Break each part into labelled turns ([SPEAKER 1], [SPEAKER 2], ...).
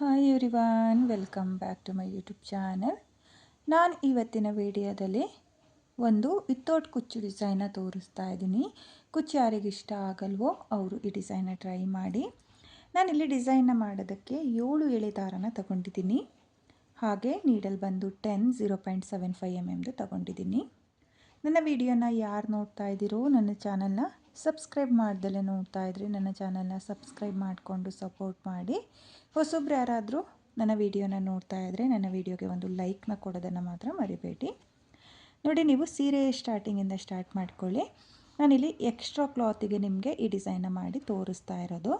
[SPEAKER 1] Hi everyone, welcome back to my YouTube channel. ನಾನು ಇವತ್ತಿನ ವಿಡಿಯೋದಲ್ಲಿ ಒಂದು ವಿತೌಟ್ ಕುಚ್ಚು ಡಿಸೈನ್ನ ತೋರಿಸ್ತಾ ಇದ್ದೀನಿ. ಕುಚ್ಚು ಯಾರಿಗೆ ಇಷ್ಟ ಆಗಲ್ವೋ ಅವರು ಈ ಡಿಸೈನ್ನ ಟ್ರೈ ಮಾಡಿ. ನಾನಿಲ್ಲಿ ಡಿಸೈನ್ನ ಮಾಡೋದಕ್ಕೆ 7 ಎಳೆ ದಾರನ ತಗೊಂಡಿದ್ದೀನಿ. ಹಾಗೆ ನೀಡಲ್ ಬಂದು 0.75 mm ತಗೊಂಡಿದ್ದೀನಿ. ನನ್ನ ವಿಡಿಯೋನ ಯಾರು ನೋಡ್ತಾ ಇದ್ದೀರೋ ನನ್ನ ಚಾನಲ್ನ ಸಬ್ಸ್ಕ್ರೈಬ್ ಮಾಡ್ದಲೇ ನೋಡ್ತಾ ಇದ್ರಿ, ನನ್ನ ಚಾನಲ್ನ ಸಬ್ಸ್ಕ್ರೈಬ್ ಮಾಡಿಕೊಂಡು ಸಪೋರ್ಟ್ ಮಾಡಿ. ಹೊಸಬ್ರು ಯಾರಾದರೂ ನನ್ನ ವಿಡಿಯೋನ ನೋಡ್ತಾ ಇದ್ದರೆ ನನ್ನ ವಿಡಿಯೋಗೆ ಒಂದು ಲೈಕ್ನ ಕೊಡೋದನ್ನು ಮಾತ್ರ ಮರಿಬೇಡಿ. ನೋಡಿ, ನೀವು ಸೀರೆ ಸ್ಟಾರ್ಟಿಂಗಿಂದ ಸ್ಟಾರ್ಟ್ ಮಾಡ್ಕೊಳ್ಳಿ. ನಾನಿಲ್ಲಿ ಎಕ್ಸ್ಟ್ರಾ ಕ್ಲಾತಿಗೆ ನಿಮಗೆ ಈ ಡಿಸೈನ್ನ ಮಾಡಿ ತೋರಿಸ್ತಾ ಇರೋದು.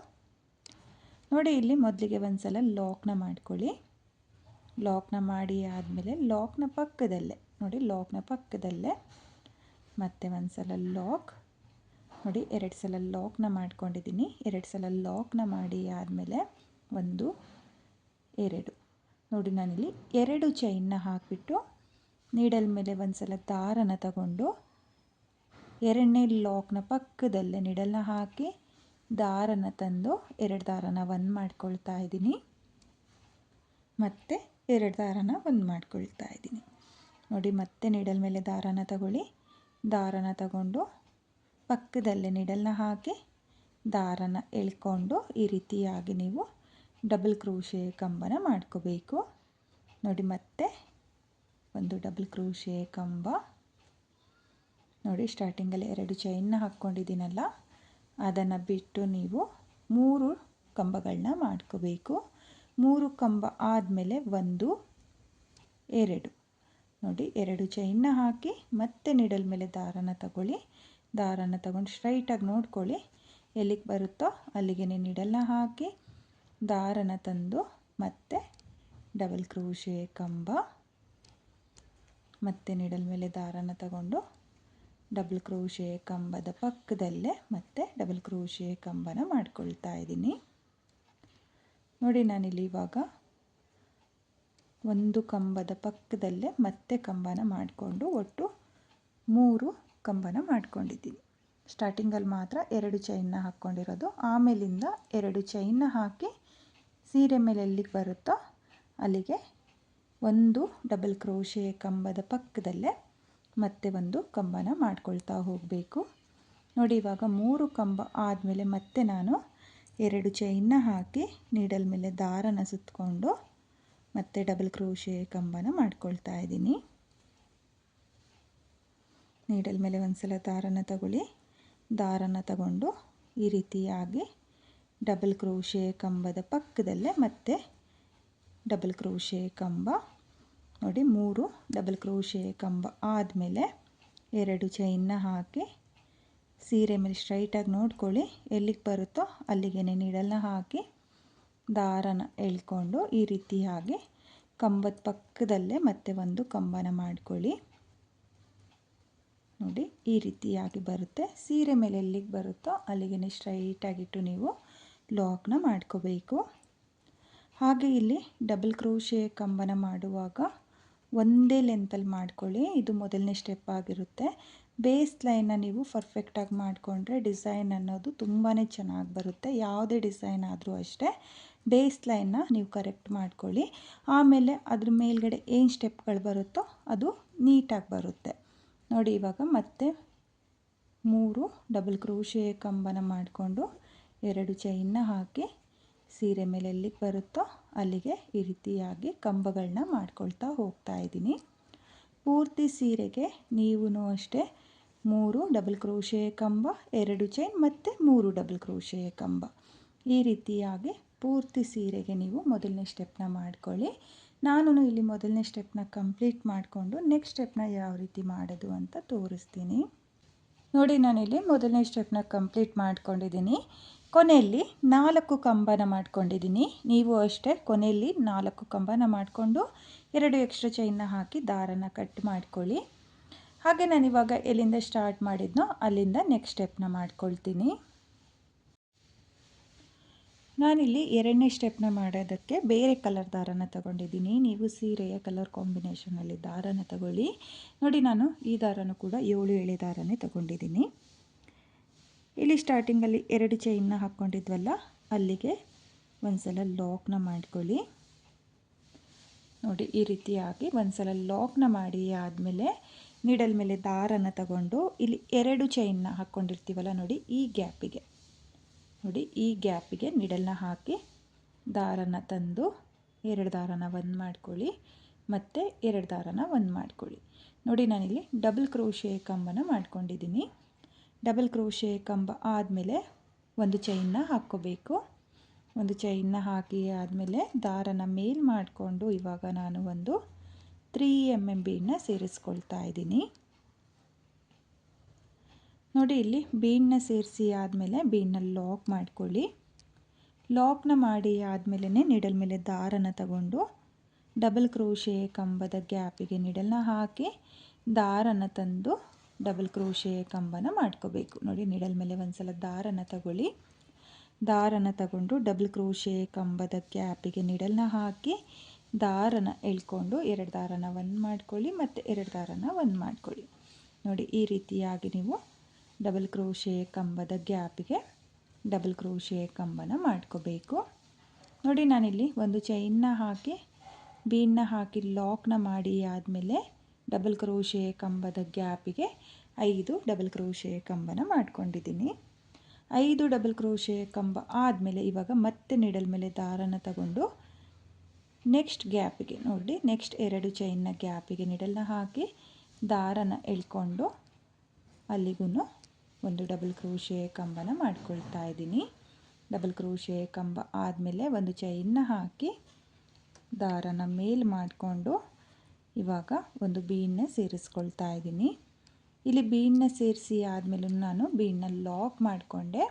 [SPEAKER 1] ನೋಡಿ, ಇಲ್ಲಿ ಮೊದಲಿಗೆ ಒಂದು ಸಲ ಲಾಕ್ನ ಮಾಡ್ಕೊಳ್ಳಿ. ಲಾಕ್ನ ಮಾಡಿ ಆದಮೇಲೆ ಲಾಕ್ನ ಪಕ್ಕದಲ್ಲೇ ಮತ್ತೆ ಒಂದು ಸಲ ಲಾಕ್ ನೋಡಿ, 2 ಸಲ ಲಾಕ್ನ ಮಾಡ್ಕೊಂಡಿದ್ದೀನಿ. 2 ಸಲ ಲಾಕ್ನ ಮಾಡಿ ಆದಮೇಲೆ 1 2 ನೋಡಿ, ನಾನಿಲ್ಲಿ 2 ಚೈನ್ನ ಹಾಕಿಬಿಟ್ಟು ನೀಡಲ್ ಮೇಲೆ ಒಂದು ಸಲ ದಾರನ ತಗೊಂಡು 2ನೇ ಲಾಕ್ನ ಪಕ್ಕದಲ್ಲೇ ನೀಡಲ್ನ ಹಾಕಿ ದಾರನ ತಂದು 2 ದಾರನ 1 ಮಾಡ್ಕೊಳ್ತಾ ಇದ್ದೀನಿ. ಮತ್ತು 2 ದಾರನ 1 ಮಾಡ್ಕೊಳ್ತಾ ಇದ್ದೀನಿ. ನೋಡಿ, ಮತ್ತೆ ನೀಡಲ್ ಮೇಲೆ ದಾರನ ತಗೊಳ್ಳಿ. ದಾರನ ತಗೊಂಡು ಪಕ್ಕದಲ್ಲೇ ನೀಡಲ್ನ ಹಾಕಿ ದಾರನ ಎಳ್ಕೊಂಡು ಈ ರೀತಿಯಾಗಿ ನೀವು ಡಬಲ್ ಕ್ರೋಶೆ ಕಂಬನ ಮಾಡ್ಕೋಬೇಕು. ನೋಡಿ, ಮತ್ತೆ ಒಂದು ಡಬಲ್ ಕ್ರೋಶೆ ಕಂಬ. ನೋಡಿ, ಸ್ಟಾರ್ಟಿಂಗಲ್ಲಿ 2 ಚೈನ್ನ ಹಾಕ್ಕೊಂಡಿದ್ದೀನಲ್ಲ, ಅದನ್ನು ಬಿಟ್ಟು ನೀವು 3 ಕಂಬಗಳನ್ನ ಮಾಡ್ಕೋಬೇಕು. 3 ಕಂಬ ಆದಮೇಲೆ 1 2 ನೋಡಿ, 2 ಚೈನ್ನ ಹಾಕಿ ಮತ್ತೆ ನೀಡಲ್ ಮೇಲೆ ದಾರನ ತಗೊಳ್ಳಿ. ದಾರನ ತಗೊಂಡು ಸ್ಟ್ರೈಟಾಗಿ ನೋಡ್ಕೊಳ್ಳಿ, ಎಲ್ಲಿಗೆ ಬರುತ್ತೋ ಅಲ್ಲಿಗೆ ನೀಡಲ್ನ ಹಾಕಿ ದಾರನ ತಂದು ಮತ್ತೆ ಡಬಲ್ ಕ್ರೋಶೆ ಕಂಬ, ಮತ್ತೆ ನೀಡಲ್ ಮೇಲೆ ದಾರನ ತಗೊಂಡು ಡಬಲ್ ಕ್ರೋಶೆ ಕಂಬದ ಪಕ್ಕದಲ್ಲೇ ಮತ್ತೆ ಡಬಲ್ ಕ್ರೋಶೆ ಕಂಬನ ಮಾಡ್ಕೊಳ್ತಾ ಇದ್ದೀನಿ. ನೋಡಿ, ನಾನಿಲ್ಲಿ ಇವಾಗ ಒಂದು ಕಂಬದ ಪಕ್ಕದಲ್ಲೇ ಮತ್ತೆ ಕಂಬನ ಮಾಡಿಕೊಂಡು ಒಟ್ಟು 3 ಕಂಬನ ಮಾಡ್ಕೊಂಡಿದ್ದೀನಿ. ಸ್ಟಾರ್ಟಿಂಗಲ್ಲಿ ಮಾತ್ರ 2 ಚೈನ್ನ ಹಾಕ್ಕೊಂಡಿರೋದು. ಆಮೇಲಿಂದ 2 ಚೈನ್ನ ಹಾಕಿ ಸೀರೆ ಮೇಲೆ ಎಲ್ಲಿಗೆ ಬರುತ್ತೋ ಅಲ್ಲಿಗೆ 1 ಡಬಲ್ ಕ್ರೋಶೆ ಕಂಬದ ಪಕ್ಕದಲ್ಲೇ ಮತ್ತೆ 1 ಕಂಬನ ಮಾಡ್ಕೊಳ್ತಾ ಹೋಗಬೇಕು. ನೋಡಿ, ಇವಾಗ 3 ಕಂಬ ಆದಮೇಲೆ ಮತ್ತೆ ನಾನು 2 ಚೈನ್ನ ಹಾಕಿ ನೀಡಲ್ ಮೇಲೆ ದಾರನ ಸುತ್ತಕೊಂಡು ಮತ್ತೆ ಡಬಲ್ ಕ್ರೋಶೆ ಕಂಬನ ಮಾಡ್ಕೊಳ್ತಾ ಇದ್ದೀನಿ. ನೀಡಲ್ ಮೇಲೆ ಒಂದು ಸಲ ದಾರನ ತಗೊಳ್ಳಿ. ದಾರನ ತಗೊಂಡು ಈ ರೀತಿಯಾಗಿ ಡಬಲ್ ಕ್ರೋಶೆ ಕಂಬದ ಪಕ್ಕದಲ್ಲೇ ಮತ್ತೆ ಡಬಲ್ ಕ್ರೋಶೆ ಕಂಬ. ನೋಡಿ, 3 ಡಬಲ್ ಕ್ರೋಶೆ ಕಂಬ ಆದಮೇಲೆ 2 ಚೈನ್ನ ಹಾಕಿ ಸೀರೆ ಮೇಲೆ ಸ್ಟ್ರೈಟಾಗಿ ನೋಡ್ಕೊಳ್ಳಿ, ಎಲ್ಲಿಗೆ ಬರುತ್ತೋ ಅಲ್ಲಿಗೆ ನೀಡಲ್ನ ಹಾಕಿ ದಾರನ ಎಳ್ಕೊಂಡು ಈ ರೀತಿಯಾಗಿ ಕಂಬದ ಪಕ್ಕದಲ್ಲೇ ಮತ್ತೆ 1 ಕಂಬನ ಮಾಡ್ಕೊಳ್ಳಿ. ನೋಡಿ, ಈ ರೀತಿಯಾಗಿ ಬರುತ್ತೆ. ಸೀರೆ ಮೇಲೆ ಎಲ್ಲಿಗೆ ಬರುತ್ತೋ ಅಲ್ಲಿಗೆ ಸ್ಟ್ರೈಟಾಗಿಟ್ಟು ನೀವು ಲಾಕ್ನ ಮಾಡ್ಕೋಬೇಕು. ಹಾಗೆ ಇಲ್ಲಿ ಡಬಲ್ ಕ್ರೋಶೆ ಕಂಬನ ಮಾಡುವಾಗ ಒಂದೇ ಲೆಂತಲ್ಲಿ ಮಾಡ್ಕೊಳ್ಳಿ. ಇದು ಮೊದಲನೇ ಸ್ಟೆಪ್ ಆಗಿರುತ್ತೆ. ಬೇಸ್ ಲೈನ್ನ ನೀವು ಪರ್ಫೆಕ್ಟಾಗಿ ಮಾಡಿಕೊಂಡ್ರೆ ಡಿಸೈನ್ ಅನ್ನೋದು ತುಂಬಾ ಚೆನ್ನಾಗಿ ಬರುತ್ತೆ. ಯಾವುದೇ ಡಿಸೈನ್ ಆದರೂ ಅಷ್ಟೇ ಬೇಸ್ ಲೈನ್ನ ನೀವು ಕರೆಕ್ಟ್ ಮಾಡ್ಕೊಳ್ಳಿ. ಆಮೇಲೆ ಅದ್ರ ಮೇಲ್ಗಡೆ ಏನು ಸ್ಟೆಪ್ಗಳು ಬರುತ್ತೋ ಅದು ನೀಟಾಗಿ ಬರುತ್ತೆ. ನೋಡಿ, ಇವಾಗ ಮತ್ತೆ 3 ಡಬಲ್ ಕ್ರೋಶೆ ಕಂಬನ ಮಾಡಿಕೊಂಡು 2 ಚೈನ್ನ ಹಾಕಿ ಸೀರೆ ಮೇಲೆ ಎಲ್ಲಿಗೆ ಬರುತ್ತೋ ಅಲ್ಲಿಗೆ ಈ ರೀತಿಯಾಗಿ ಕಂಬಗಳನ್ನ ಮಾಡ್ಕೊಳ್ತಾ ಹೋಗ್ತಾ ಇದ್ದೀನಿ. ಪೂರ್ತಿ ಸೀರೆಗೆ ನೀವು ಅಷ್ಟೇ 3 ಡಬಲ್ ಕ್ರೋಶೆ ಕಂಬ, 2 ಚೈನ್ ಮತ್ತು 3 ಡಬಲ್ ಕ್ರೋಶೆ ಕಂಬ, ಈ ರೀತಿಯಾಗಿ ಪೂರ್ತಿ ಸೀರೆಗೆ ನೀವು ಮೊದಲನೇ ಸ್ಟೆಪ್ನ ಮಾಡ್ಕೊಳ್ಳಿ. ನಾನು ಇಲ್ಲಿ ಮೊದಲನೇ ಸ್ಟೆಪ್ನ ಕಂಪ್ಲೀಟ್ ಮಾಡಿಕೊಂಡು ನೆಕ್ಸ್ಟ್ ಸ್ಟೆಪ್ನ ಯಾವ ರೀತಿ ಮಾಡೋದು ಅಂತ ತೋರಿಸ್ತೀನಿ. ನೋಡಿ, ನಾನಿಲ್ಲಿ ಮೊದಲನೇ ಸ್ಟೆಪ್ನ ಕಂಪ್ಲೀಟ್ ಮಾಡ್ಕೊಂಡಿದ್ದೀನಿ. ಕೊನೆಯಲ್ಲಿ 4 ಕಂಬನ ಮಾಡ್ಕೊಂಡಿದ್ದೀನಿ. ನೀವು ಅಷ್ಟೇ ಕೊನೆಯಲ್ಲಿ 4 ಕಂಬನ ಮಾಡಿಕೊಂಡು 2 ಎಕ್ಸ್ಟ್ರಾ ಚೈನ್ನ ಹಾಕಿ ದಾರನ ಕಟ್ ಮಾಡ್ಕೊಳ್ಳಿ. ಹಾಗೆ ನಾನಿವಾಗ ಎಲ್ಲಿಂದ ಸ್ಟಾರ್ಟ್ ಮಾಡಿದ್ನೋ ಅಲ್ಲಿಂದ ನೆಕ್ಸ್ಟ್ ಸ್ಟೆಪ್ನ ಮಾಡ್ಕೊಳ್ತೀನಿ. ನಾನಿಲ್ಲಿ 2ನೇ ಸ್ಟೆಪ್ನ ಮಾಡೋದಕ್ಕೆ ಬೇರೆ ಕಲರ್ ದಾರನ ತಗೊಂಡಿದ್ದೀನಿ. ನೀವು ಸೀರೆಯ ಕಲರ್ ಕಾಂಬಿನೇಷನಲ್ಲಿ ದಾರನ ತಗೊಳ್ಳಿ. ನೋಡಿ, ನಾನು ಈ ದಾರನೂ ಕೂಡ 7 ಎಳೆ ದಾರನೇ ತಗೊಂಡಿದ್ದೀನಿ. ಇಲ್ಲಿ ಸ್ಟಾರ್ಟಿಂಗಲ್ಲಿ 2 ಚೈನ್ನ ಹಾಕ್ಕೊಂಡಿದ್ವಲ್ಲ ಅಲ್ಲಿಗೆ ಒಂದು ಸಲ ಲಾಕ್ನ ಮಾಡ್ಕೊಳ್ಳಿ. ನೋಡಿ ಈ ರೀತಿಯಾಗಿ ಒಂದು ಸಲ ಲಾಕ್ನ ಮಾಡಿ ಆದಮೇಲೆ ನೀಡಲ್ ಮೇಲೆ ದಾರನ ತಗೊಂಡು ಇಲ್ಲಿ 2 ಚೈನ್ನ ಹಾಕ್ಕೊಂಡಿರ್ತೀವಲ್ಲ ನೋಡಿ, ಈ ಗ್ಯಾಪಿಗೆ ನೋಡಿ, ಈ ಗ್ಯಾಪಿಗೆ ನೀಡಲ್ನ ಹಾಕಿ ದಾರನ ತಂದು 2 ದಾರನ ಒಂದು ಮಾಡ್ಕೊಳ್ಳಿ, ಮತ್ತು 2 ದಾರನ ಒಂದು ಮಾಡ್ಕೊಳ್ಳಿ. ನೋಡಿ ನಾನಿಲ್ಲಿ ಡಬಲ್ ಕ್ರೋಶೆ ಕಂಬನ ಮಾಡ್ಕೊಂಡಿದ್ದೀನಿ. ಡಬಲ್ ಕ್ರೋಶೆ ಕಂಬ ಆದಮೇಲೆ ಒಂದು ಚೈನ್ನ ಹಾಕ್ಕೋಬೇಕು. ಒಂದು ಚೈನ್ನ ಹಾಕಿ ಆದಮೇಲೆ ದಾರನ ಮೇಲ್ ಮಾಡಿಕೊಂಡು ಇವಾಗ ನಾನು ಒಂದು 3 mm ಬೀಡನ್ನ ಸೇರಿಸ್ಕೊಳ್ತಾ ಇದ್ದೀನಿ. ನೋಡಿ ಇಲ್ಲಿ ಬೀಡನ್ನ ಸೇರಿಸಿ ಆದಮೇಲೆ ಬೀಡನ್ನ ಲಾಕ್ ಮಾಡ್ಕೊಳ್ಳಿ. ಲಾಕ್ನ ಮಾಡಿ ಆದಮೇಲೆ ನೀಡಲ್ ಮೇಲೆ ದಾರನ ತಗೊಂಡು ಡಬಲ್ ಕ್ರೋಶೆ ಕಂಬದ ಗ್ಯಾಪಿಗೆ ನೀಡಲ್ನ ಹಾಕಿ ದಾರನ ತಂದು ಡಬಲ್ ಕ್ರೋಶೆ ಕಂಬನ ಮಾಡ್ಕೋಬೇಕು. ನೋಡಿ ನೀಡಲ್ ಮೇಲೆ ಒಂದು ಸಲ ದಾರನ ತಗೊಳ್ಳಿ. ದಾರನ ತಗೊಂಡು ಡಬಲ್ ಕ್ರೋಶೆ ಕಂಬದ ಗ್ಯಾಪಿಗೆ ನೀಡಲ್ನ ಹಾಕಿ ದಾರನ ಎಳ್ಕೊಂಡು 2 ದಾರನ ಒಂದು ಮಾಡ್ಕೊಳ್ಳಿ, ಮತ್ತು 2 ದಾರನ ಒಂದು ಮಾಡ್ಕೊಳ್ಳಿ. ನೋಡಿ ಈ ರೀತಿಯಾಗಿ ನೀವು ಡಬಲ್ ಕ್ರೋಶೆ ಕಂಬದ ಗ್ಯಾಪಿಗೆ ಡಬಲ್ ಕ್ರೋಶೆ ಕಂಬನ ಮಾಡ್ಕೋಬೇಕು. ನೋಡಿ ನಾನಿಲ್ಲಿ ಒಂದು ಚೈನ್ನ ಹಾಕಿ ಬೀಡನ್ನ ಹಾಕಿ ಲಾಕ್ನ ಮಾಡಿ ಆದಮೇಲೆ ಡಬಲ್ ಕ್ರೋಶೆ ಕಂಬದ ಗ್ಯಾಪಿಗೆ 5 ಡಬಲ್ ಕ್ರೋಶೆ ಕಂಬನ ಮಾಡ್ಕೊಂಡಿದ್ದೀನಿ. 5 ಡಬಲ್ ಕ್ರೋಶೆ ಕಂಬ ಆದಮೇಲೆ ಇವಾಗ ಮತ್ತೆ ನೀಡಲ್ ಮೇಲೆ ದಾರನ ತಗೊಂಡು ನೆಕ್ಸ್ಟ್ ಗ್ಯಾಪಿಗೆ ನೋಡಿ, ನೆಕ್ಸ್ಟ್ 2 ಚೈನ್ನ ಗ್ಯಾಪಿಗೆ ನೀಡಲ್ನ ಹಾಕಿ ದಾರನ ಎಳ್ಕೊಂಡು ಅಲ್ಲಿಗೂ ಒಂದು ಡಬಲ್ ಕ್ರೋಶೆ ಕಂಬನ ಮಾಡ್ಕೊಳ್ತಾ ಇದ್ದೀನಿ. ಡಬಲ್ ಕ್ರೋಶೆ ಕಂಬ ಆದಮೇಲೆ ಒಂದು ಚೈನ್ನ ಹಾಕಿ ದಾರನ ಮೇಲ್ ಮಾಡಿಕೊಂಡು ಇವಾಗ ಒಂದು ಬೀಡನ್ನ ಸೇರಿಸ್ಕೊಳ್ತಾ ಇದ್ದೀನಿ. ಇಲ್ಲಿ ಬೀಡನ್ನ ಸೇರಿಸಿ ಆದಮೇಲೆ ನಾನು ಬೀಡನ್ನ ಲಾಕ್ ಮಾಡಿಕೊಂಡೆ.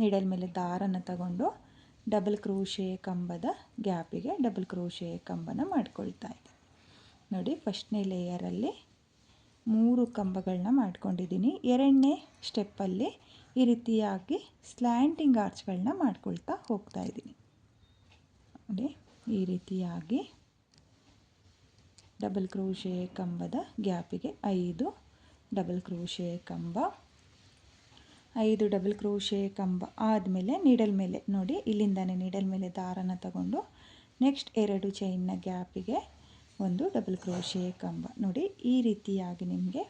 [SPEAKER 1] ನೀಡಲ್ ಮೇಲೆ ದಾರನ ತಗೊಂಡು ಡಬಲ್ ಕ್ರೋಶೆ ಕಂಬದ ಗ್ಯಾಪಿಗೆ ಡಬಲ್ ಕ್ರೋಶೆ ಕಂಬನ ಮಾಡ್ಕೊಳ್ತಾ ಇದ್ದೀನಿ. ನೋಡಿ ಫಸ್ಟ್ನೇ ಲೇಯರಲ್ಲಿ 3 ಕಂಬಗಳನ್ನ ಮಾಡ್ಕೊಂಡಿದ್ದೀನಿ. 2ನೇ ಸ್ಟೆಪ್ಪಲ್ಲಿ ಈ ರೀತಿಯಾಗಿ ಸ್ಲ್ಯಾಂಟಿಂಗ್ ಆರ್ಚ್ಗಳನ್ನ ಮಾಡ್ಕೊಳ್ತಾ ಹೋಗ್ತಾ ಇದ್ದೀನಿ. ನೋಡಿ ಈ ರೀತಿಯಾಗಿ ಡಬಲ್ ಕ್ರೋಶೆ ಕಂಬದ ಗ್ಯಾಪಿಗೆ 5 ಡಬಲ್ ಕ್ರೋಶೆ ಕಂಬ, 5 ಡಬಲ್ ಕ್ರೋಶೆ ಕಂಬ ಆದಮೇಲೆ ನೀಡಲ್ ಮೇಲೆ ನೋಡಿ, ಇಲ್ಲಿಂದನೇ ನೀಡಲ್ ಮೇಲೆ ದಾರನ ತಗೊಂಡು ನೆಕ್ಸ್ಟ್ 2 ಚೈನ್ನ ಗ್ಯಾಪಿಗೆ ಒಂದು ಡಬಲ್ ಕ್ರೋಶೆ ಕಂಬ. ನೋಡಿ ಈ ರೀತಿಯಾಗಿ ನಿಮಗೆ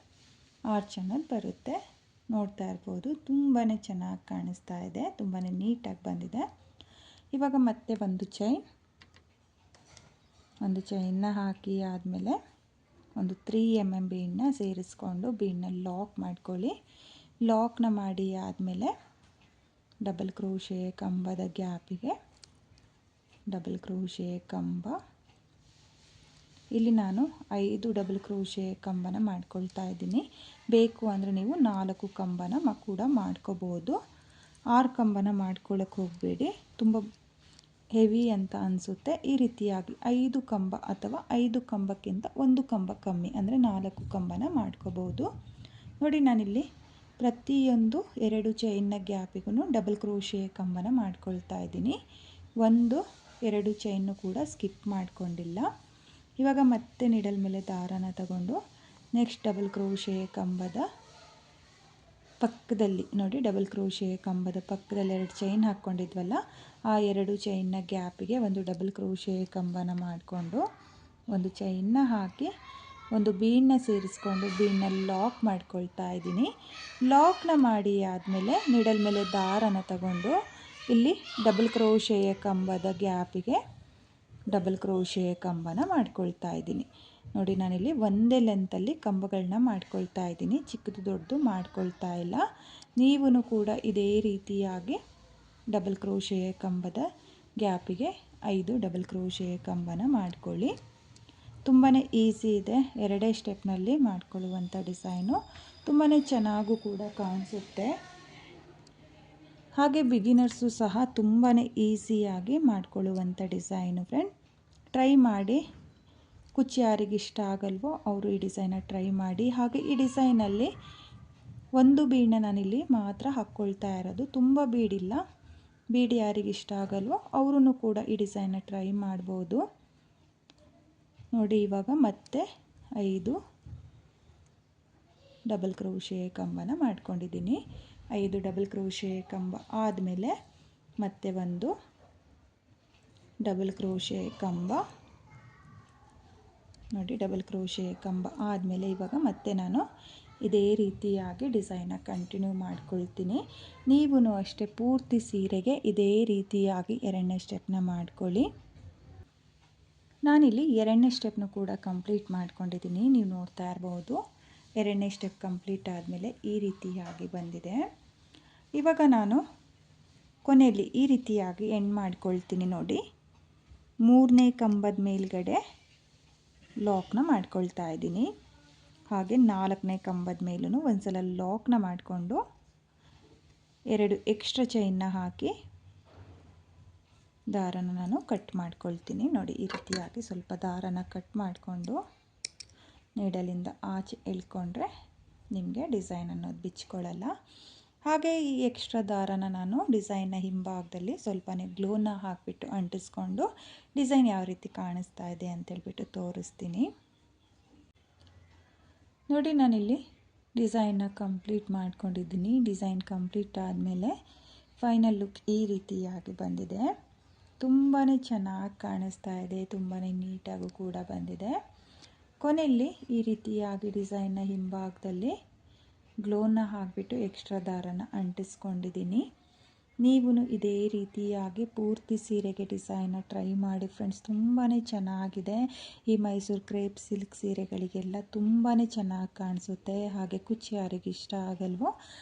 [SPEAKER 1] ಆರ್ಚ್ ಅನ್ನೋದು ಬರುತ್ತೆ. ನೋಡ್ತಾ ಇರ್ಬೋದು, ತುಂಬಾ ಚೆನ್ನಾಗಿ ಕಾಣಿಸ್ತಾ ಇದೆ, ತುಂಬಾ ನೀಟಾಗಿ ಬಂದಿದೆ. ಇವಾಗ ಮತ್ತೆ ಒಂದು ಚೈನ್ನ ಹಾಕಿ ಆದಮೇಲೆ ಒಂದು 3 mm ಬೀಡನ್ನ ಸೇರಿಸ್ಕೊಂಡು ಬೀಡನ್ನ ಲಾಕ್ ಮಾಡ್ಕೊಳ್ಳಿ. ಲಾಕ್ನ ಮಾಡಿ ಆದಮೇಲೆ ಡಬಲ್ ಕ್ರೋಶೆ ಕಂಬದ ಗ್ಯಾಪಿಗೆ ಡಬಲ್ ಕ್ರೋಶೆ ಕಂಬ. ಇಲ್ಲಿ ನಾನು 5 ಡಬಲ್ ಕ್ರೋಶೆ ಕಂಬನ ಮಾಡ್ಕೊಳ್ತಾ ಇದ್ದೀನಿ. ಬೇಕು ಅಂದರೆ ನೀವು 4 ಕಂಬನ ಕೂಡ ಮಾಡ್ಕೋಬೋದು. 6 ಕಂಬನ ಮಾಡ್ಕೊಳ್ಳೋಕೆ ಹೋಗಬೇಡಿ, ತುಂಬ ಹೆವಿ ಅಂತ ಅನಿಸುತ್ತೆ. ಈ ರೀತಿಯಾಗಿ 5 ಕಂಬ ಅಥವಾ 5 ಕಂಬಕ್ಕಿಂತ 1 ಕಂಬ ಕಮ್ಮಿ ಅಂದರೆ 4 ಕಂಬನ ಮಾಡ್ಕೋಬೋದು. ನೋಡಿ ನಾನಿಲ್ಲಿ ಪ್ರತಿಯೊಂದು 2 ಚೈನ್ನ ಗ್ಯಾಪಿಗೂ ಡಬಲ್ ಕ್ರೋಶೆ ಕಂಬನ ಮಾಡ್ಕೊಳ್ತಾ ಇದ್ದೀನಿ. 1 2 ಚೈನ್ನು ಕೂಡ ಸ್ಕಿಪ್ ಮಾಡ್ಕೊಂಡಿಲ್ಲ. ಇವಾಗ ಮತ್ತೆ ನೀಡಲ್ ಮೇಲೆ ದಾರನ ತಗೊಂಡು ನೆಕ್ಸ್ಟ್ ಡಬಲ್ ಕ್ರೋಶೆ ಕಂಬದ ಪಕ್ಕದಲ್ಲಿ ನೋಡಿ, ಡಬಲ್ ಕ್ರೋಶೆ ಕಂಬದ ಪಕ್ಕದಲ್ಲಿ 2 ಚೈನ್ ಹಾಕ್ಕೊಂಡಿದ್ವಲ್ಲ, ಆ 2 ಚೈನ್ನ ಗ್ಯಾಪಿಗೆ ಒಂದು ಡಬಲ್ ಕ್ರೋಶೆ ಕಂಬನ ಮಾಡಿಕೊಂಡು ಒಂದು ಚೈನ್ನ ಹಾಕಿ ಒಂದು ಬೀಡನ್ನ ಸೇರಿಸ್ಕೊಂಡು ಬೀಡನ್ನ ಲಾಕ್ ಮಾಡ್ಕೊಳ್ತಾ ಇದ್ದೀನಿ. ಲಾಕ್ನ ಮಾಡಿ ಆದಮೇಲೆ ನೀಡಲ್ ಮೇಲೆ ದಾರನ ತಗೊಂಡು ಇಲ್ಲಿ ಡಬಲ್ ಕ್ರೋಶೆಯ ಕಂಬದ ಗ್ಯಾಪಿಗೆ ಡಬಲ್ ಕ್ರೋಶೆ ಕಂಬನ ಮಾಡ್ಕೊಳ್ತಾ ಇದ್ದೀನಿ. ನೋಡಿ ನಾನಿಲ್ಲಿ ಒಂದೇ ಲೆಂತಲ್ಲಿ ಕಂಬಗಳನ್ನ ಮಾಡ್ಕೊಳ್ತಾ ಇದ್ದೀನಿ, ಚಿಕ್ಕದು ದೊಡ್ಡದು ಮಾಡ್ಕೊಳ್ತಾ ಇಲ್ಲ. ನೀವೂ ಕೂಡ ಇದೇ ರೀತಿಯಾಗಿ ಡಬಲ್ ಕ್ರೋಶೆಯ ಕಂಬದ ಗ್ಯಾಪಿಗೆ 5 ಡಬಲ್ ಕ್ರೋಶೆಯ ಕಂಬನ ಮಾಡ್ಕೊಳ್ಳಿ. ತುಂಬಾ ಈಸಿ ಇದೆ, 2 ಸ್ಟೆಪ್ನಲ್ಲಿ ಮಾಡ್ಕೊಳ್ಳುವಂಥ ಡಿಸೈನು. ತುಂಬಾ ಚೆನ್ನಾಗೂ ಕೂಡ ಕಾಣಿಸುತ್ತೆ. ಹಾಗೆ ಬಿಗಿನರ್ಸು ಸಹ ತುಂಬಾ ಈಸಿಯಾಗಿ ಮಾಡ್ಕೊಳ್ಳುವಂಥ ಡಿಸೈನು ಫ್ರೆಂಡ್. ಟ್ರೈ ಮಾಡಿ, ಕುಚ್ಚು ಯಾರಿಗೆ ಇಷ್ಟ ಆಗಲ್ವೋ ಅವರು ಈ ಡಿಸೈನ ಟ್ರೈ ಮಾಡಿ. ಹಾಗೆ ಈ ಡಿಸೈನಲ್ಲಿ ಒಂದು ಬೀಡನ್ನ ನಾನಿಲ್ಲಿ ಮಾತ್ರ ಹಾಕ್ಕೊಳ್ತಾ ಇರೋದು, ತುಂಬ ಬೀಡಿಲ್ಲ. ಬೀಡ್ ಯಾರಿಗೆ ಇಷ್ಟ ಆಗಲ್ವೋ ಅವರು ಕೂಡ ಈ ಡಿಸೈನ ಟ್ರೈ ಮಾಡ್ಬೋದು. ನೋಡಿ ಇವಾಗ ಮತ್ತೆ 5 ಡಬಲ್ ಕ್ರೋಶೆ ಕಂಬನ ಮಾಡ್ಕೊಂಡಿದ್ದೀನಿ. 5 ಡಬಲ್ ಕ್ರೋಶೆ ಕಂಬ ಆದಮೇಲೆ ಮತ್ತೆ ಒಂದು ಡಬಲ್ ಕ್ರೋಶೆ ಕಂಬ ನೋಡಿ, ಡಬಲ್ ಕ್ರೋಶೆ ಕಂಬ ಆದಮೇಲೆ ಇವಾಗ ಮತ್ತೆ ನಾನು ಇದೇ ರೀತಿಯಾಗಿ ಡಿಸೈನ ಕಂಟಿನ್ಯೂ ಮಾಡ್ಕೊಳ್ತೀನಿ. ನೀವು ಅಷ್ಟೇ ಪೂರ್ತಿ ಸೀರೆಗೆ ಇದೇ ರೀತಿಯಾಗಿ ಎರಡನೇ ಸ್ಟೆಪ್ನ ಮಾಡ್ಕೊಳ್ಳಿ. ನಾನಿಲ್ಲಿ ಎರಡನೇ ಸ್ಟೆಪ್ನ ಕೂಡ ಕಂಪ್ಲೀಟ್ ಮಾಡ್ಕೊಂಡಿದ್ದೀನಿ. ನೀವು ನೋಡ್ತಾ ಇರ್ಬೋದು, ಎರಡನೇ ಸ್ಟೆಪ್ ಕಂಪ್ಲೀಟ್ ಆದಮೇಲೆ ಈ ರೀತಿಯಾಗಿ ಬಂದಿದೆ. ಇವಾಗ ನಾನು ಕೊನೆಯಲ್ಲಿ ಈ ರೀತಿಯಾಗಿ ಎಂಡ್ ಮಾಡ್ಕೊಳ್ತೀನಿ ನೋಡಿ. ಮೂರನೇ ಕಂಬದ ಮೇಲ್ಗಡೆ ಲಾಕ್ನ ಮಾಡ್ಕೊಳ್ತಾ ಇದ್ದೀನಿ. ಹಾಗೆ ನಾಲ್ಕನೇ ಕಂಬದ ಮೇಲೂ ಒಂದ್ಸಲ ಲಾಕ್ನ ಮಾಡಿಕೊಂಡು 2 ಎಕ್ಸ್ಟ್ರಾ ಚೈನ್ನ ಹಾಕಿ ದಾರನ ನಾನು ಕಟ್ ಮಾಡ್ಕೊಳ್ತೀನಿ. ನೋಡಿ, ಈ ರೀತಿಯಾಗಿ ಸ್ವಲ್ಪ ದಾರನ ಕಟ್ ಮಾಡಿಕೊಂಡು ನೀಡಲಿಂದ ಆಚೆ ಎಳ್ಕೊಂಡ್ರೆ ನಿಮಗೆ ಡಿಸೈನ್ ಅನ್ನೋದು ಬಿಚ್ಕೊಳ್ಳಲ್ಲ. ಹಾಗೆ ಈ ಎಕ್ಸ್ಟ್ರಾ ದಾರನ ನಾನು ಡಿಸೈನ್ನ ಹಿಂಭಾಗದಲ್ಲಿ ಸ್ವಲ್ಪನೇ ಗ್ಲೂನ ಹಾಕಿಬಿಟ್ಟು ಅಂಟಿಸ್ಕೊಂಡು ಡಿಸೈನ್ ಯಾವ ರೀತಿ ಕಾಣಿಸ್ತಾ ಇದೆ ಅಂತೇಳ್ಬಿಟ್ಟು ತೋರಿಸ್ತೀನಿ. ನೋಡಿ, ನಾನಿಲ್ಲಿ ಡಿಸೈನ್ನ ಕಂಪ್ಲೀಟ್ ಮಾಡ್ಕೊಂಡಿದ್ದೀನಿ. ಡಿಸೈನ್ ಕಂಪ್ಲೀಟ್ ಆದಮೇಲೆ ಫೈನಲ್ ಲುಕ್ ಈ ರೀತಿಯಾಗಿ ಬಂದಿದೆ. ತುಂಬಾ ಚೆನ್ನಾಗಿ ಕಾಣಿಸ್ತಾ ಇದೆ, ತುಂಬಾ ನೀಟಾಗೂ ಕೂಡ ಬಂದಿದೆ. ಕೊನೆಯಲ್ಲಿ ಈ ರೀತಿಯಾಗಿ ಡಿಸೈನ್ನ ಹಿಂಭಾಗದಲ್ಲಿ ಗ್ಲೋನ ಹಾಕಿಬಿಟ್ಟು ಎಕ್ಸ್ಟ್ರಾ ದಾರನ ಅಂಟಿಸ್ಕೊಂಡಿದ್ದೀನಿ. ನೀವು ಇದೇ ರೀತಿಯಾಗಿ ಪೂರ್ತಿ ಸೀರೆಗೆ ಡಿಸೈನ್ನ ಟ್ರೈ ಮಾಡಿ ಫ್ರೆಂಡ್ಸ್. ತುಂಬಾ ಚೆನ್ನಾಗಿದೆ. ಈ ಮೈಸೂರು ಕ್ರೇಪ್ ಸಿಲ್ಕ್ ಸೀರೆಗಳಿಗೆಲ್ಲ ತುಂಬಾ ಚೆನ್ನಾಗಿ ಕಾಣಿಸುತ್ತೆ. ಹಾಗೆ ಕುಚ್ಚು ಯಾರಿಗೆ ಇಷ್ಟ ಆಗಲ್ವೋ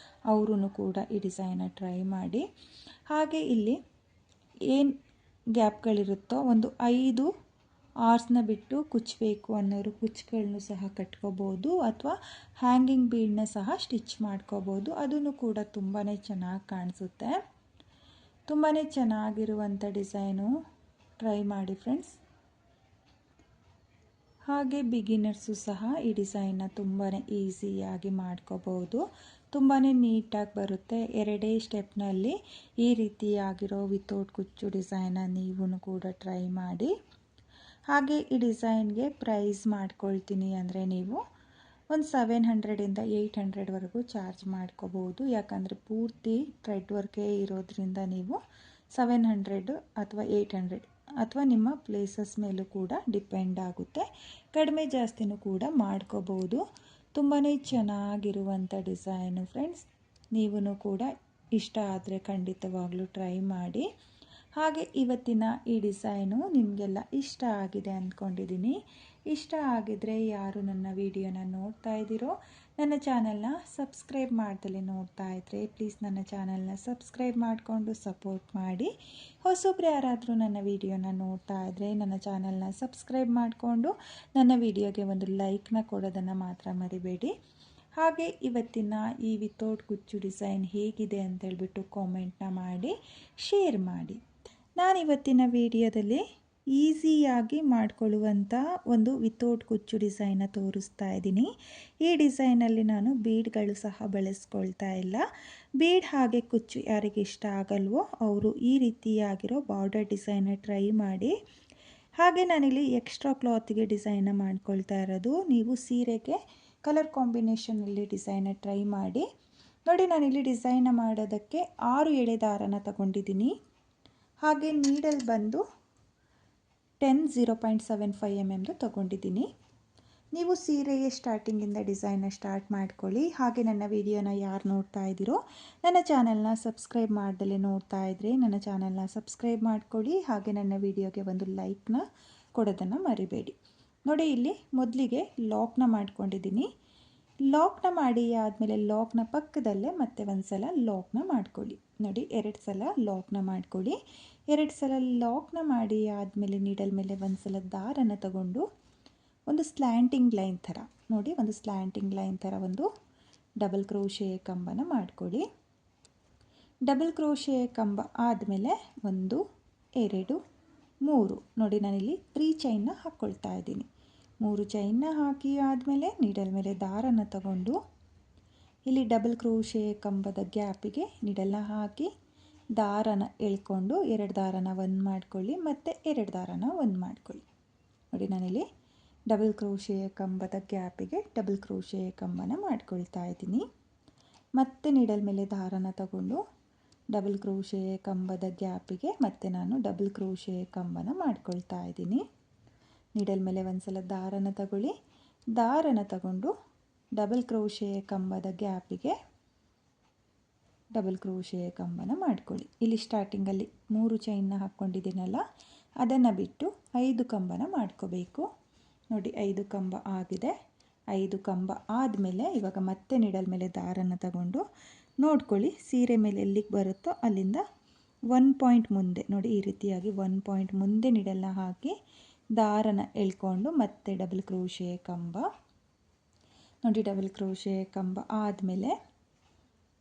[SPEAKER 1] ಅವರು ಕೂಡ ಈ ಡಿಸೈನ್ನ ಟ್ರೈ ಮಾಡಿ. ಹಾಗೆ ಇಲ್ಲಿ ಏನು ಗ್ಯಾಪ್ಗಳಿರುತ್ತೋ ಒಂದು 5 ಆರ್ಸ್ನ ಬಿಟ್ಟು ಕುಚ್ಚಬೇಕು ಅನ್ನೋರು ಕುಚ್ಚುಗಳನ್ನು ಸಹ ಕಟ್ಕೋಬೋದು, ಅಥವಾ ಹ್ಯಾಂಗಿಂಗ್ ಬೀಡನ್ನ ಸಹ ಸ್ಟಿಚ್ ಮಾಡ್ಕೋಬೋದು. ಅದನ್ನು ಕೂಡ ತುಂಬಾ ಚೆನ್ನಾಗಿ ಕಾಣಿಸುತ್ತೆ. ತುಂಬಾ ಚೆನ್ನಾಗಿರುವಂಥ ಡಿಸೈನು, ಟ್ರೈ ಮಾಡಿ ಫ್ರೆಂಡ್ಸ್. ಹಾಗೆ ಬಿಗಿನರ್ಸು ಸಹ ಈ ಡಿಸೈನ್ನ ತುಂಬಾ ಈಸಿಯಾಗಿ ಮಾಡ್ಕೋಬೋದು. ತುಂಬಾ ನೀಟಾಗಿ ಬರುತ್ತೆ. 2 ಸ್ಟೆಪ್ನಲ್ಲಿ ಈ ರೀತಿಯಾಗಿರೋ ವಿತೌಟ್ ಕುಚ್ಚು ಡಿಸೈನ್ನ ನೀವು ಕೂಡ ಟ್ರೈ ಮಾಡಿ. ಹಾಗೆ ಈ ಡಿಸೈನ್ಗೆ ಪ್ರೈಸ್ ಮಾಡ್ಕೊಳ್ತೀನಿ ಅಂದರೆ ನೀವು ಒಂದು 700ಇಂದ 800ವರೆಗೂ ಚಾರ್ಜ್ ಮಾಡ್ಕೋಬೋದು. ಯಾಕಂದರೆ ಪೂರ್ತಿ ಥ್ರೆಡ್ ವರ್ಕೇ ಇರೋದ್ರಿಂದ ನೀವು 700 ಅಥವಾ 800 ಅಥವಾ ನಿಮ್ಮ ಪ್ಲೇಸಸ್ ಮೇಲೂ ಕೂಡ ಡಿಪೆಂಡ್ ಆಗುತ್ತೆ. ಕಡಿಮೆ ಜಾಸ್ತಿನೂ ಕೂಡ ಮಾಡ್ಕೋಬೋದು. ತುಂಬಾ ಚೆನ್ನಾಗಿರುವಂಥ ಡಿಸೈನು ಫ್ರೆಂಡ್ಸ್. ನೀವು ಕೂಡ ಇಷ್ಟ ಆದರೆ ಖಂಡಿತವಾಗ್ಲೂ ಟ್ರೈ ಮಾಡಿ. ಹಾಗೆ ಇವತ್ತಿನ ಈ ಡಿಸೈನು ನಿಮಗೆಲ್ಲ ಇಷ್ಟ ಆಗಿದೆ ಅಂದ್ಕೊಂಡಿದ್ದೀನಿ. ಇಷ್ಟ ಆಗಿದರೆ ಯಾರು ನನ್ನ ವಿಡಿಯೋನ ನೋಡ್ತಾ ಇದ್ದೀರೋ, ನನ್ನ ಚಾನಲ್ನ ಸಬ್ಸ್ಕ್ರೈಬ್ ಮಾಡ್ದಲೇ ನೋಡ್ತಾ ಇದ್ದರೆ ಪ್ಲೀಸ್ ನನ್ನ ಚಾನಲ್ನ ಸಬ್ಸ್ಕ್ರೈಬ್ ಮಾಡಿಕೊಂಡು ಸಪೋರ್ಟ್ ಮಾಡಿ. ಹೊಸಬ್ರು ಯಾರಾದರೂ ನನ್ನ ವಿಡಿಯೋನ ನೋಡ್ತಾ ಇದ್ದರೆ ನನ್ನ ಚಾನಲ್ನ ಸಬ್ಸ್ಕ್ರೈಬ್ ಮಾಡಿಕೊಂಡು ನನ್ನ ವಿಡಿಯೋಗೆ ಒಂದು ಲೈಕ್ನ ಕೊಡೋದನ್ನು ಮಾತ್ರ ಮರಿಬೇಡಿ. ಹಾಗೆ ಇವತ್ತಿನ ಈ ವಿತೌಟ್ ಕುಚ್ಚು ಡಿಸೈನ್ ಹೇಗಿದೆ ಅಂತೇಳ್ಬಿಟ್ಟು ಕಾಮೆಂಟ್ನ ಮಾಡಿ ಶೇರ್ ಮಾಡಿ. ನಾನಿವತ್ತಿನ ವಿಡಿಯೋದಲ್ಲಿ ಈಸಿಯಾಗಿ ಮಾಡಿಕೊಳ್ಳುವಂಥ ಒಂದು ವಿತೌಟ್ ಕುಚ್ಚು ಡಿಸೈನ್ನ ತೋರಿಸ್ತಾ ಇದ್ದೀನಿ. ಈ ಡಿಸೈನಲ್ಲಿ ನಾನು ಬೀಡ್ಗಳು ಸಹ ಬಳಸ್ಕೊಳ್ತಾ ಇಲ್ಲ. ಬೀಡ್ ಹಾಗೆ ಕುಚ್ಚು ಯಾರಿಗೆ ಇಷ್ಟ ಆಗಲ್ವೋ ಅವರು ಈ ರೀತಿಯಾಗಿರೋ ಬಾರ್ಡರ್ ಡಿಸೈನ್ನ ಟ್ರೈ ಮಾಡಿ. ಹಾಗೆ ನಾನಿಲ್ಲಿ ಎಕ್ಸ್ಟ್ರಾ ಕ್ಲಾತಿಗೆ ಡಿಸೈನ್ನ ಮಾಡ್ಕೊಳ್ತಾ ಇರೋದು. ನೀವು ಸೀರೆಗೆ ಕಲರ್ ಕಾಂಬಿನೇಷನಲ್ಲಿ ಡಿಸೈನ್ನ ಟ್ರೈ ಮಾಡಿ. ನೋಡಿ, ನಾನಿಲ್ಲಿ ಡಿಸೈನ್ನ ಮಾಡೋದಕ್ಕೆ 6 ಎಳೆ ದಾರನ ತಗೊಂಡಿದ್ದೀನಿ. ಹಾಗೆ ನೀಡಲ್ ಬಂದು 0.75 mm ತಗೊಂಡಿದ್ದೀನಿ. ನೀವು ಸೀರೆಗೆ ಸ್ಟಾರ್ಟಿಂಗಿಂದ ಡಿಸೈನ್ನ ಸ್ಟಾರ್ಟ್ ಮಾಡ್ಕೊಳ್ಳಿ. ಹಾಗೆ ನನ್ನ ವಿಡಿಯೋನ ಯಾರು ನೋಡ್ತಾ ಇದ್ದೀರೋ ನನ್ನ ಚಾನಲ್ನ ಸಬ್ಸ್ಕ್ರೈಬ್ ಮಾಡ್ದಲೇ ನೋಡ್ತಾ ಇದ್ದರೆ ನನ್ನ ಚಾನಲ್ನ ಸಬ್ಸ್ಕ್ರೈಬ್ ಮಾಡ್ಕೊಳ್ಳಿ. ಹಾಗೆ ನನ್ನ ವಿಡಿಯೋಗೆ ಒಂದು ಲೈಕ್ನ ಕೊಡೋದನ್ನು ಮರಿಬೇಡಿ. ನೋಡಿ, ಇಲ್ಲಿ ಮೊದಲಿಗೆ ಲಾಕ್ನ ಮಾಡ್ಕೊಂಡಿದ್ದೀನಿ. ಲಾಕ್ನ ಮಾಡಿ ಆದಮೇಲೆ ಲಾಕ್ನ ಪಕ್ಕದಲ್ಲೇ ಮತ್ತೆ ಒಂದು ಸಲ ಲಾಕ್ನ ಮಾಡ್ಕೊಳ್ಳಿ. ನೋಡಿ, 2 ಸಲ ಲಾಕ್ನ ಮಾಡ್ಕೊಳ್ಳಿ. 2 ಸಲ ಲಾಕ್ನ ಮಾಡಿ ಆದಮೇಲೆ ನೀಡಲ್ ಮೇಲೆ ಒಂದು ಸಲ ದಾರನ ತಗೊಂಡು ಒಂದು ಸ್ಲ್ಯಾಂಟಿಂಗ್ ಲೈನ್ ಥರ ನೋಡಿ, ಒಂದು ಸ್ಲ್ಯಾಂಟಿಂಗ್ ಲೈನ್ ಥರ ಒಂದು ಡಬಲ್ ಕ್ರೋಶೆ ಕಂಬನ ಮಾಡ್ಕೊಳ್ಳಿ. ಡಬಲ್ ಕ್ರೋಶೆ ಕಂಬ ಆದಮೇಲೆ 1 2 3 ನೋಡಿ, ನಾನಿಲ್ಲಿ 3 ಚೈನ್ನ ಹಾಕ್ಕೊಳ್ತಾ ಇದ್ದೀನಿ. 3 ಚೈನ್ನ ಹಾಕಿ ಆದಮೇಲೆ ನೀಡಲ್ ಮೇಲೆ ದಾರನ ತಗೊಂಡು ಇಲ್ಲಿ ಡಬಲ್ ಕ್ರೋಶೆ ಕಂಬದ ಗ್ಯಾಪಿಗೆ ನೀಡಲ್ನ ಹಾಕಿ ದಾರನ ಎಳ್ಕೊಂಡು 2 ದಾರನ ಒಂದು ಮಾಡ್ಕೊಳ್ಳಿ, ಮತ್ತು 2 ದಾರನ ಒಂದು ಮಾಡ್ಕೊಳ್ಳಿ. ನೋಡಿ, ನಾನಿಲ್ಲಿ ಡಬಲ್ ಕ್ರೋಶೆ ಕಂಬದ ಗ್ಯಾಪಿಗೆ ಡಬಲ್ ಕ್ರೋಶೆ ಕಂಬನ ಮಾಡ್ಕೊಳ್ತಾ ಇದ್ದೀನಿ. ಮತ್ತೆ ನೀಡಲ್ ಮೇಲೆ ದಾರನ ತಗೊಂಡು ಡಬಲ್ ಕ್ರೋಶೆ ಕಂಬದ ಗ್ಯಾಪಿಗೆ ಮತ್ತೆ ನಾನು ಡಬಲ್ ಕ್ರೋಶೆ ಕಂಬನ ಮಾಡ್ಕೊಳ್ತಾ ಇದ್ದೀನಿ. ನೀಡಲ್ ಮೇಲೆ ಒಂದು ಸಲ ದಾರನ ತಗೊಳ್ಳಿ, ದಾರನ ತಗೊಂಡು ಡಬಲ್ ಕ್ರೋಶೆ ಕಂಬದ ಗ್ಯಾಪಿಗೆ ಡಬಲ್ ಕ್ರೋಶೆ ಕಂಬನ ಮಾಡ್ಕೊಳ್ಳಿ. ಇಲ್ಲಿ ಸ್ಟಾರ್ಟಿಂಗಲ್ಲಿ 3 ಚೈನ್ನ ಹಾಕ್ಕೊಂಡಿದ್ದೀನಲ್ಲ, ಅದನ್ನು ಬಿಟ್ಟು 5 ಕಂಬನ ಮಾಡ್ಕೋಬೇಕು. ನೋಡಿ 5 ಕಂಬ ಆಗಿದೆ. 5 ಕಂಬ ಆದಮೇಲೆ ಇವಾಗ ಮತ್ತೆ ನೀಡಲ್ ಮೇಲೆ ದಾರನ ತಗೊಂಡು ನೋಡ್ಕೊಳ್ಳಿ, ಸೀರೆ ಮೇಲೆ ಎಲ್ಲಿಗೆ ಬರುತ್ತೋ ಅಲ್ಲಿಂದ 1 ಪಾಯಿಂಟ್ ಮುಂದೆ ನೋಡಿ, ಈ ರೀತಿಯಾಗಿ 1 ಪಾಯಿಂಟ್ ಮುಂದೆ ನೀಡಲ್ನ ಹಾಕಿ ದಾರನ ಎಳ್ಕೊಂಡು ಮತ್ತೆ ಡಬಲ್ ಕ್ರೋಶೆ ಕಂಬ ನೋಡಿ. ಡಬಲ್ ಕ್ರೋಶೆ ಕಂಬ ಆದಮೇಲೆ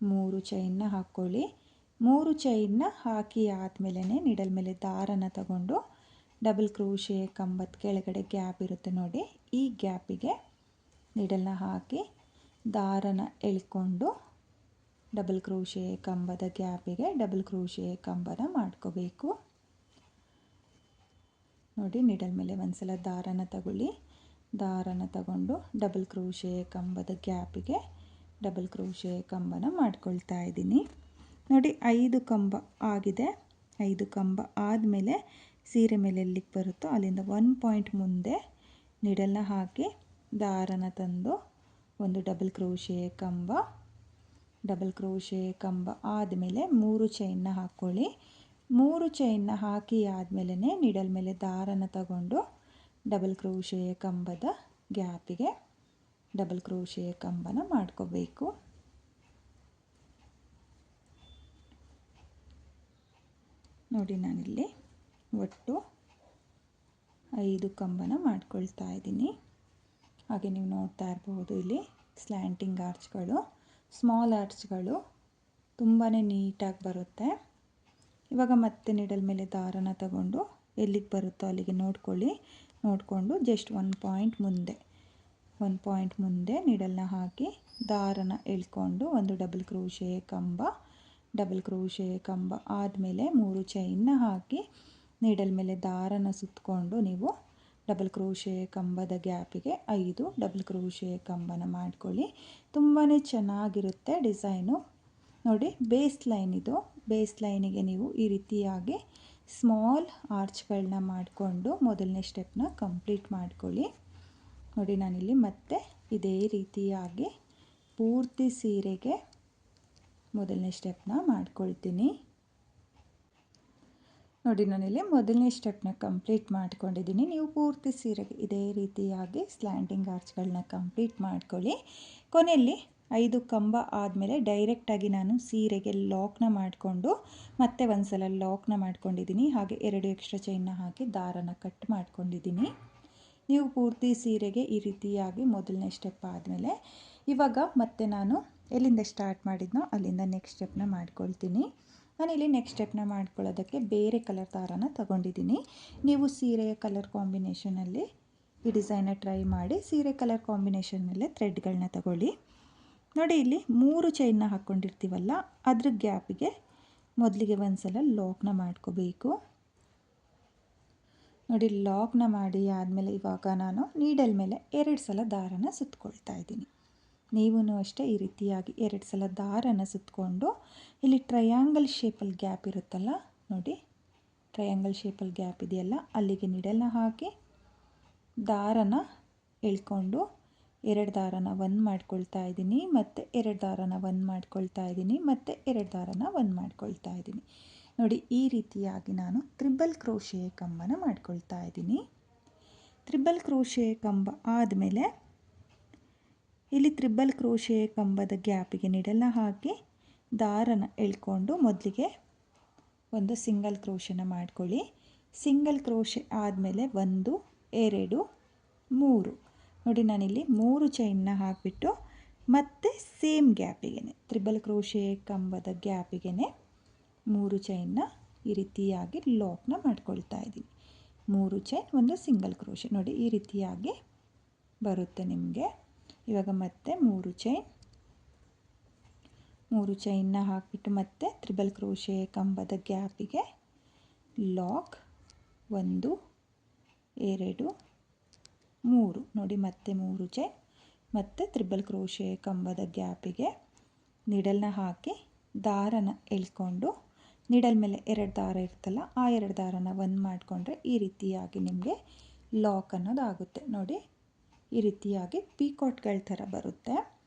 [SPEAKER 1] 3 ಚೈನ್ನ ಹಾಕ್ಕೊಳ್ಳಿ. 3 ಚೈನ್ನ ಹಾಕಿ ಆದಮೇಲೆ ನೀಡಲ್ ಮೇಲೆ ದಾರನ ತಗೊಂಡು ಡಬಲ್ ಕ್ರೋಶೆ ಕಂಬದ ಕೆಳಗಡೆ ಗ್ಯಾಪ್ ಇರುತ್ತೆ ನೋಡಿ, ಈ ಗ್ಯಾಪಿಗೆ ನೀಡಲ್ನ ಹಾಕಿ ದಾರನ ಎಳ್ಕೊಂಡು ಡಬಲ್ ಕ್ರೋಶೆ ಕಂಬದ ಗ್ಯಾಪಿಗೆ ಡಬಲ್ ಕ್ರೋಶೆ ಕಂಬನ ಮಾಡ್ಕೋಬೇಕು. ನೋಡಿ ನೀಡಲ್ ಮೇಲೆ ಒಂದು ಸಲ ದಾರನ ತಗೊಳ್ಳಿ, ದಾರನ ತಗೊಂಡು ಡಬಲ್ ಕ್ರೋಶೆ ಕಂಬದ ಗ್ಯಾಪಿಗೆ ಡಬಲ್ ಕ್ರೋಶೆ ಕಂಬನ ಮಾಡ್ಕೊಳ್ತಾ ಇದ್ದೀನಿ. ನೋಡಿ 5 ಕಂಬ ಆಗಿದೆ. 5 ಕಂಬ ಆದಮೇಲೆ ಸೀರೆ ಮೇಲೆ ಎಲ್ಲಿಗೆ ಬರುತ್ತೋ ಅಲ್ಲಿಂದ 1 ಪಾಯಿಂಟ್ ಮುಂದೆ ನೀಡಲ್ನ ಹಾಕಿ ದಾರನ ತಂದು ಒಂದು ಡಬಲ್ ಕ್ರೋಶೆ ಕಂಬ, ಡಬಲ್ ಕ್ರೋಶೆ ಕಂಬ ಆದಮೇಲೆ 3 ಚೈನ್ನ ಹಾಕ್ಕೊಳ್ಳಿ. 3 ಚೈನ್ನ ಹಾಕಿ ಆದಮೇಲೆ ನೀಡಲ್ ಮೇಲೆ ದಾರನ ತಗೊಂಡು ಡಬಲ್ ಕ್ರೋಶೆ ಕಂಬದ ಗ್ಯಾಪಿಗೆ ಡಬಲ್ ಕ್ರೋಶೆ ಕಂಬನ ಮಾಡ್ಕೋಬೇಕು. ನೋಡಿ ನಾನಿಲ್ಲಿ ಒಟ್ಟು 5 ಕಂಬನ ಮಾಡ್ಕೊಳ್ತಾ ಇದ್ದೀನಿ. ಹಾಗೆ ನೀವು ನೋಡ್ತಾ ಇರಬಹುದು, ಇಲ್ಲಿ ಸ್ಲ್ಯಾಂಟಿಂಗ್ ಆರ್ಚ್ಗಳು, ಸ್ಮಾಲ್ ಆರ್ಚ್ಗಳು ತುಂಬಾ ನೀಟಾಗಿ ಬರುತ್ತೆ. ಇವಾಗ ಮತ್ತೆ ನೀಡಲ್ ಮೇಲೆ ದಾರನ ತಗೊಂಡು ಎಲ್ಲಿಗೆ ಬರುತ್ತೋ ಅಲ್ಲಿಗೆ ನೋಡ್ಕೊಳ್ಳಿ, ನೋಡಿಕೊಂಡು ಜಸ್ಟ್ 1 ಪಾಯಿಂಟ್ ಮುಂದೆ ನೀಡಲ್ನ ಹಾಕಿ ದಾರನ ಎಳ್ಕೊಂಡು ಒಂದು ಡಬಲ್ ಕ್ರೋಶೆ ಕಂಬ, ಡಬಲ್ ಕ್ರೋಶೆ ಕಂಬ ಆದಮೇಲೆ 3 ಚೈನ್ನ ಹಾಕಿ ನೀಡಲ್ ಮೇಲೆ ದಾರನ ಸುತ್ತಕೊಂಡು ನೀವು ಡಬಲ್ ಕ್ರೋಶೆ ಕಂಬದ ಗ್ಯಾಪಿಗೆ 5 ಡಬಲ್ ಕ್ರೋಶೆ ಕಂಬನ ಮಾಡ್ಕೊಳ್ಳಿ. ತುಂಬಾ ಚೆನ್ನಾಗಿರುತ್ತೆ ಡಿಸೈನು. ನೋಡಿ ಬೇಸ್ ಲೈನ್ ಇದು, ಬೇಸ್ ಲೈನಿಗೆ ನೀವು ಈ ರೀತಿಯಾಗಿ ಸ್ಮಾಲ್ ಆರ್ಚ್ಗಳನ್ನ ಮಾಡಿಕೊಂಡು ಮೊದಲನೇ ಸ್ಟೆಪ್ನ ಕಂಪ್ಲೀಟ್ ಮಾಡ್ಕೊಳ್ಳಿ. ನೋಡಿ ನಾನಿಲ್ಲಿ ಮತ್ತೆ ಇದೇ ರೀತಿಯಾಗಿ ಪೂರ್ತಿ ಸೀರೆಗೆ ಮೊದಲನೇ ಸ್ಟೆಪ್ನ ಮಾಡ್ಕೊಳ್ತೀನಿ. ನೋಡಿ ನಾನಿಲ್ಲಿ ಮೊದಲನೇ ಸ್ಟೆಪ್ನ ಕಂಪ್ಲೀಟ್ ಮಾಡ್ಕೊಂಡಿದ್ದೀನಿ. ನೀವು ಪೂರ್ತಿ ಸೀರೆಗೆ ಇದೇ ರೀತಿಯಾಗಿ ಸ್ಲ್ಯಾಂಟಿಂಗ್ ಆರ್ಚ್ಗಳನ್ನ ಕಂಪ್ಲೀಟ್ ಮಾಡ್ಕೊಳ್ಳಿ. ಕೊನೆಯಲ್ಲಿ 5 ಕಂಬ ಆದಮೇಲೆ ಡೈರೆಕ್ಟಾಗಿ ನಾನು ಸೀರೆಗೆ ಲಾಕ್ನ ಮಾಡಿಕೊಂಡು ಮತ್ತೆ ಒಂದು ಸಲ ಲಾಕ್ನ ಮಾಡ್ಕೊಂಡಿದ್ದೀನಿ. ಹಾಗೆ 2 ಎಕ್ಸ್ಟ್ರಾ ಚೈನ್ನ ಹಾಕಿ ದಾರನ ಕಟ್ ಮಾಡ್ಕೊಂಡಿದ್ದೀನಿ. ನೀವು ಪೂರ್ತಿ ಸೀರೆಗೆ ಈ ರೀತಿಯಾಗಿ ಮೊದಲನೇ ಸ್ಟೆಪ್ ಆದಮೇಲೆ ಇವಾಗ ಮತ್ತೆ ನಾನು ಎಲ್ಲಿಂದ ಸ್ಟಾರ್ಟ್ ಮಾಡಿದ್ನೋ ಅಲ್ಲಿಂದ ನೆಕ್ಸ್ಟ್ ಸ್ಟೆಪ್ನ ಮಾಡ್ಕೊಳ್ತೀನಿ. ನಾನಿಲ್ಲಿ ನೆಕ್ಸ್ಟ್ ಸ್ಟೆಪ್ನ ಮಾಡ್ಕೊಳ್ಳೋದಕ್ಕೆ ಬೇರೆ ಕಲರ್ ದಾರನ ತಗೊಂಡಿದ್ದೀನಿ. ನೀವು ಸೀರೆಯ ಕಲರ್ ಕಾಂಬಿನೇಷನಲ್ಲಿ ಈ ಡಿಸೈನ ಟ್ರೈ ಮಾಡಿ ಸೀರೆ ಕಲರ್ ಕಾಂಬಿನೇಷನ್ನಲ್ಲೇ ಥ್ರೆಡ್ಗಳನ್ನ ತಗೊಳ್ಳಿ. ನೋಡಿ ಇಲ್ಲಿ 3 ಚೈನ್ನ ಹಾಕ್ಕೊಂಡಿರ್ತೀವಲ್ಲ, ಅದ್ರ ಗ್ಯಾಪಿಗೆ ಮೊದಲಿಗೆ ಒಂದು ಸಲ ಲಾಕ್ನ ಮಾಡ್ಕೋಬೇಕು. ನೋಡಿ ಲಾಕ್ನ ಮಾಡಿ ಆದಮೇಲೆ ಇವಾಗ ನಾನು ನೀಡಲ್ ಮೇಲೆ 2 ಸಲ ದಾರನ ಸುತ್ತಕೊಳ್ತಾ ಇದ್ದೀನಿ. ನೀವು ಅಷ್ಟೇ ಈ ರೀತಿಯಾಗಿ 2 ಸಲ ದಾರನ ಸುತ್ತಕೊಂಡು ಇಲ್ಲಿ ಟ್ರಯಾಂಗಲ್ ಶೇಪಲ್ಲಿ ಗ್ಯಾಪ್ ಇರುತ್ತಲ್ಲ ನೋಡಿ, ಟ್ರಯಾಂಗಲ್ ಶೇಪಲ್ಲಿ ಗ್ಯಾಪ್ ಇದೆಯಲ್ಲ ಅಲ್ಲಿಗೆ ನೀಡಲ್ನ ಹಾಕಿ ದಾರನ ಎಳ್ಕೊಂಡು 2 ದಾರನ 1 ಮಾಡ್ಕೊಳ್ತಾ ಇದ್ದೀನಿ, ಮತ್ತು 2 ದಾರನ 1 ಮಾಡ್ಕೊಳ್ತಾ ಇದ್ದೀನಿ, ಮತ್ತು 2 ದಾರನ 1 ಮಾಡ್ಕೊಳ್ತಾ ಇದ್ದೀನಿ. ನೋಡಿ ಈ ರೀತಿಯಾಗಿ ನಾನು ತ್ರಿಬಲ್ ಕ್ರೋಶೆ ಕಂಬನ ಮಾಡ್ಕೊಳ್ತಾ ಇದ್ದೀನಿ. ತ್ರಿಬಲ್ ಕ್ರೋಶೆ ಕಂಬ ಆದಮೇಲೆ ಇಲ್ಲಿ ತ್ರಿಬಲ್ ಕ್ರೋಶೆ ಕಂಬದ ಗ್ಯಾಪಿಗೆ ನೀಡಲ್ನ ಹಾಕಿ ದಾರನ ಎಳ್ಕೊಂಡು ಮೊದಲಿಗೆ ಒಂದು ಸಿಂಗಲ್ ಕ್ರೋಶೆನ ಮಾಡ್ಕೊಳ್ಳಿ. ಸಿಂಗಲ್ ಕ್ರೋಶೆ ಆದಮೇಲೆ 1 2 3 ನೋಡಿ ನಾನಿಲ್ಲಿ 3 ಚೈನ್ನ ಹಾಕಿಬಿಟ್ಟು ಮತ್ತೆ ಸೇಮ್ ಗ್ಯಾಪಿಗೆ ತ್ರಿಬಲ್ ಕ್ರೋಶೆ ಕಂಬದ ಗ್ಯಾಪಿಗೆ 3 ಚೈನ್ನ ಈ ರೀತಿಯಾಗಿ ಲಾಕ್ನ ಮಾಡ್ಕೊಳ್ತಾ ಇದ್ದೀನಿ. 3 ಚೈನ್ ಒಂದು ಸಿಂಗಲ್ ಕ್ರೋಶೆ ನೋಡಿ ಈ ರೀತಿಯಾಗಿ ಬರುತ್ತೆ ನಿಮಗೆ. ಇವಾಗ ಮತ್ತೆ 3 ಚೈನ್ನ ಹಾಕಿಬಿಟ್ಟು ಮತ್ತೆ ತ್ರಿಬಲ್ ಕ್ರೋಶೆ ಕಂಬದ ಗ್ಯಾಪಿಗೆ ಲಾಕ್ 1 2 3 ನೋಡಿ ಮತ್ತೆ 3 ಚೈನ್, ಮತ್ತು ತ್ರಿಬಲ್ ಕ್ರೋಶೆ ಕಂಬದ ಗ್ಯಾಪಿಗೆ ನೀಡಲ್ನ ಹಾಕಿ ದಾರನ ಎಳ್ಕೊಂಡು ನೀಡಲ್ ಮೇಲೆ 2 ದಾರ ಇರ್ತಲ್ಲ, ಆ 2 ದಾರನ ಒಂದು ಮಾಡಿಕೊಂಡ್ರೆ ಈ ರೀತಿಯಾಗಿ ನಿಮಗೆ ಲಾಕ್ ಅನ್ನೋದಾಗುತ್ತೆ. ನೋಡಿ, ಈ ರೀತಿಯಾಗಿ ಪೀಕಾಟ್ಗಳ ಥರ ಬರುತ್ತೆ.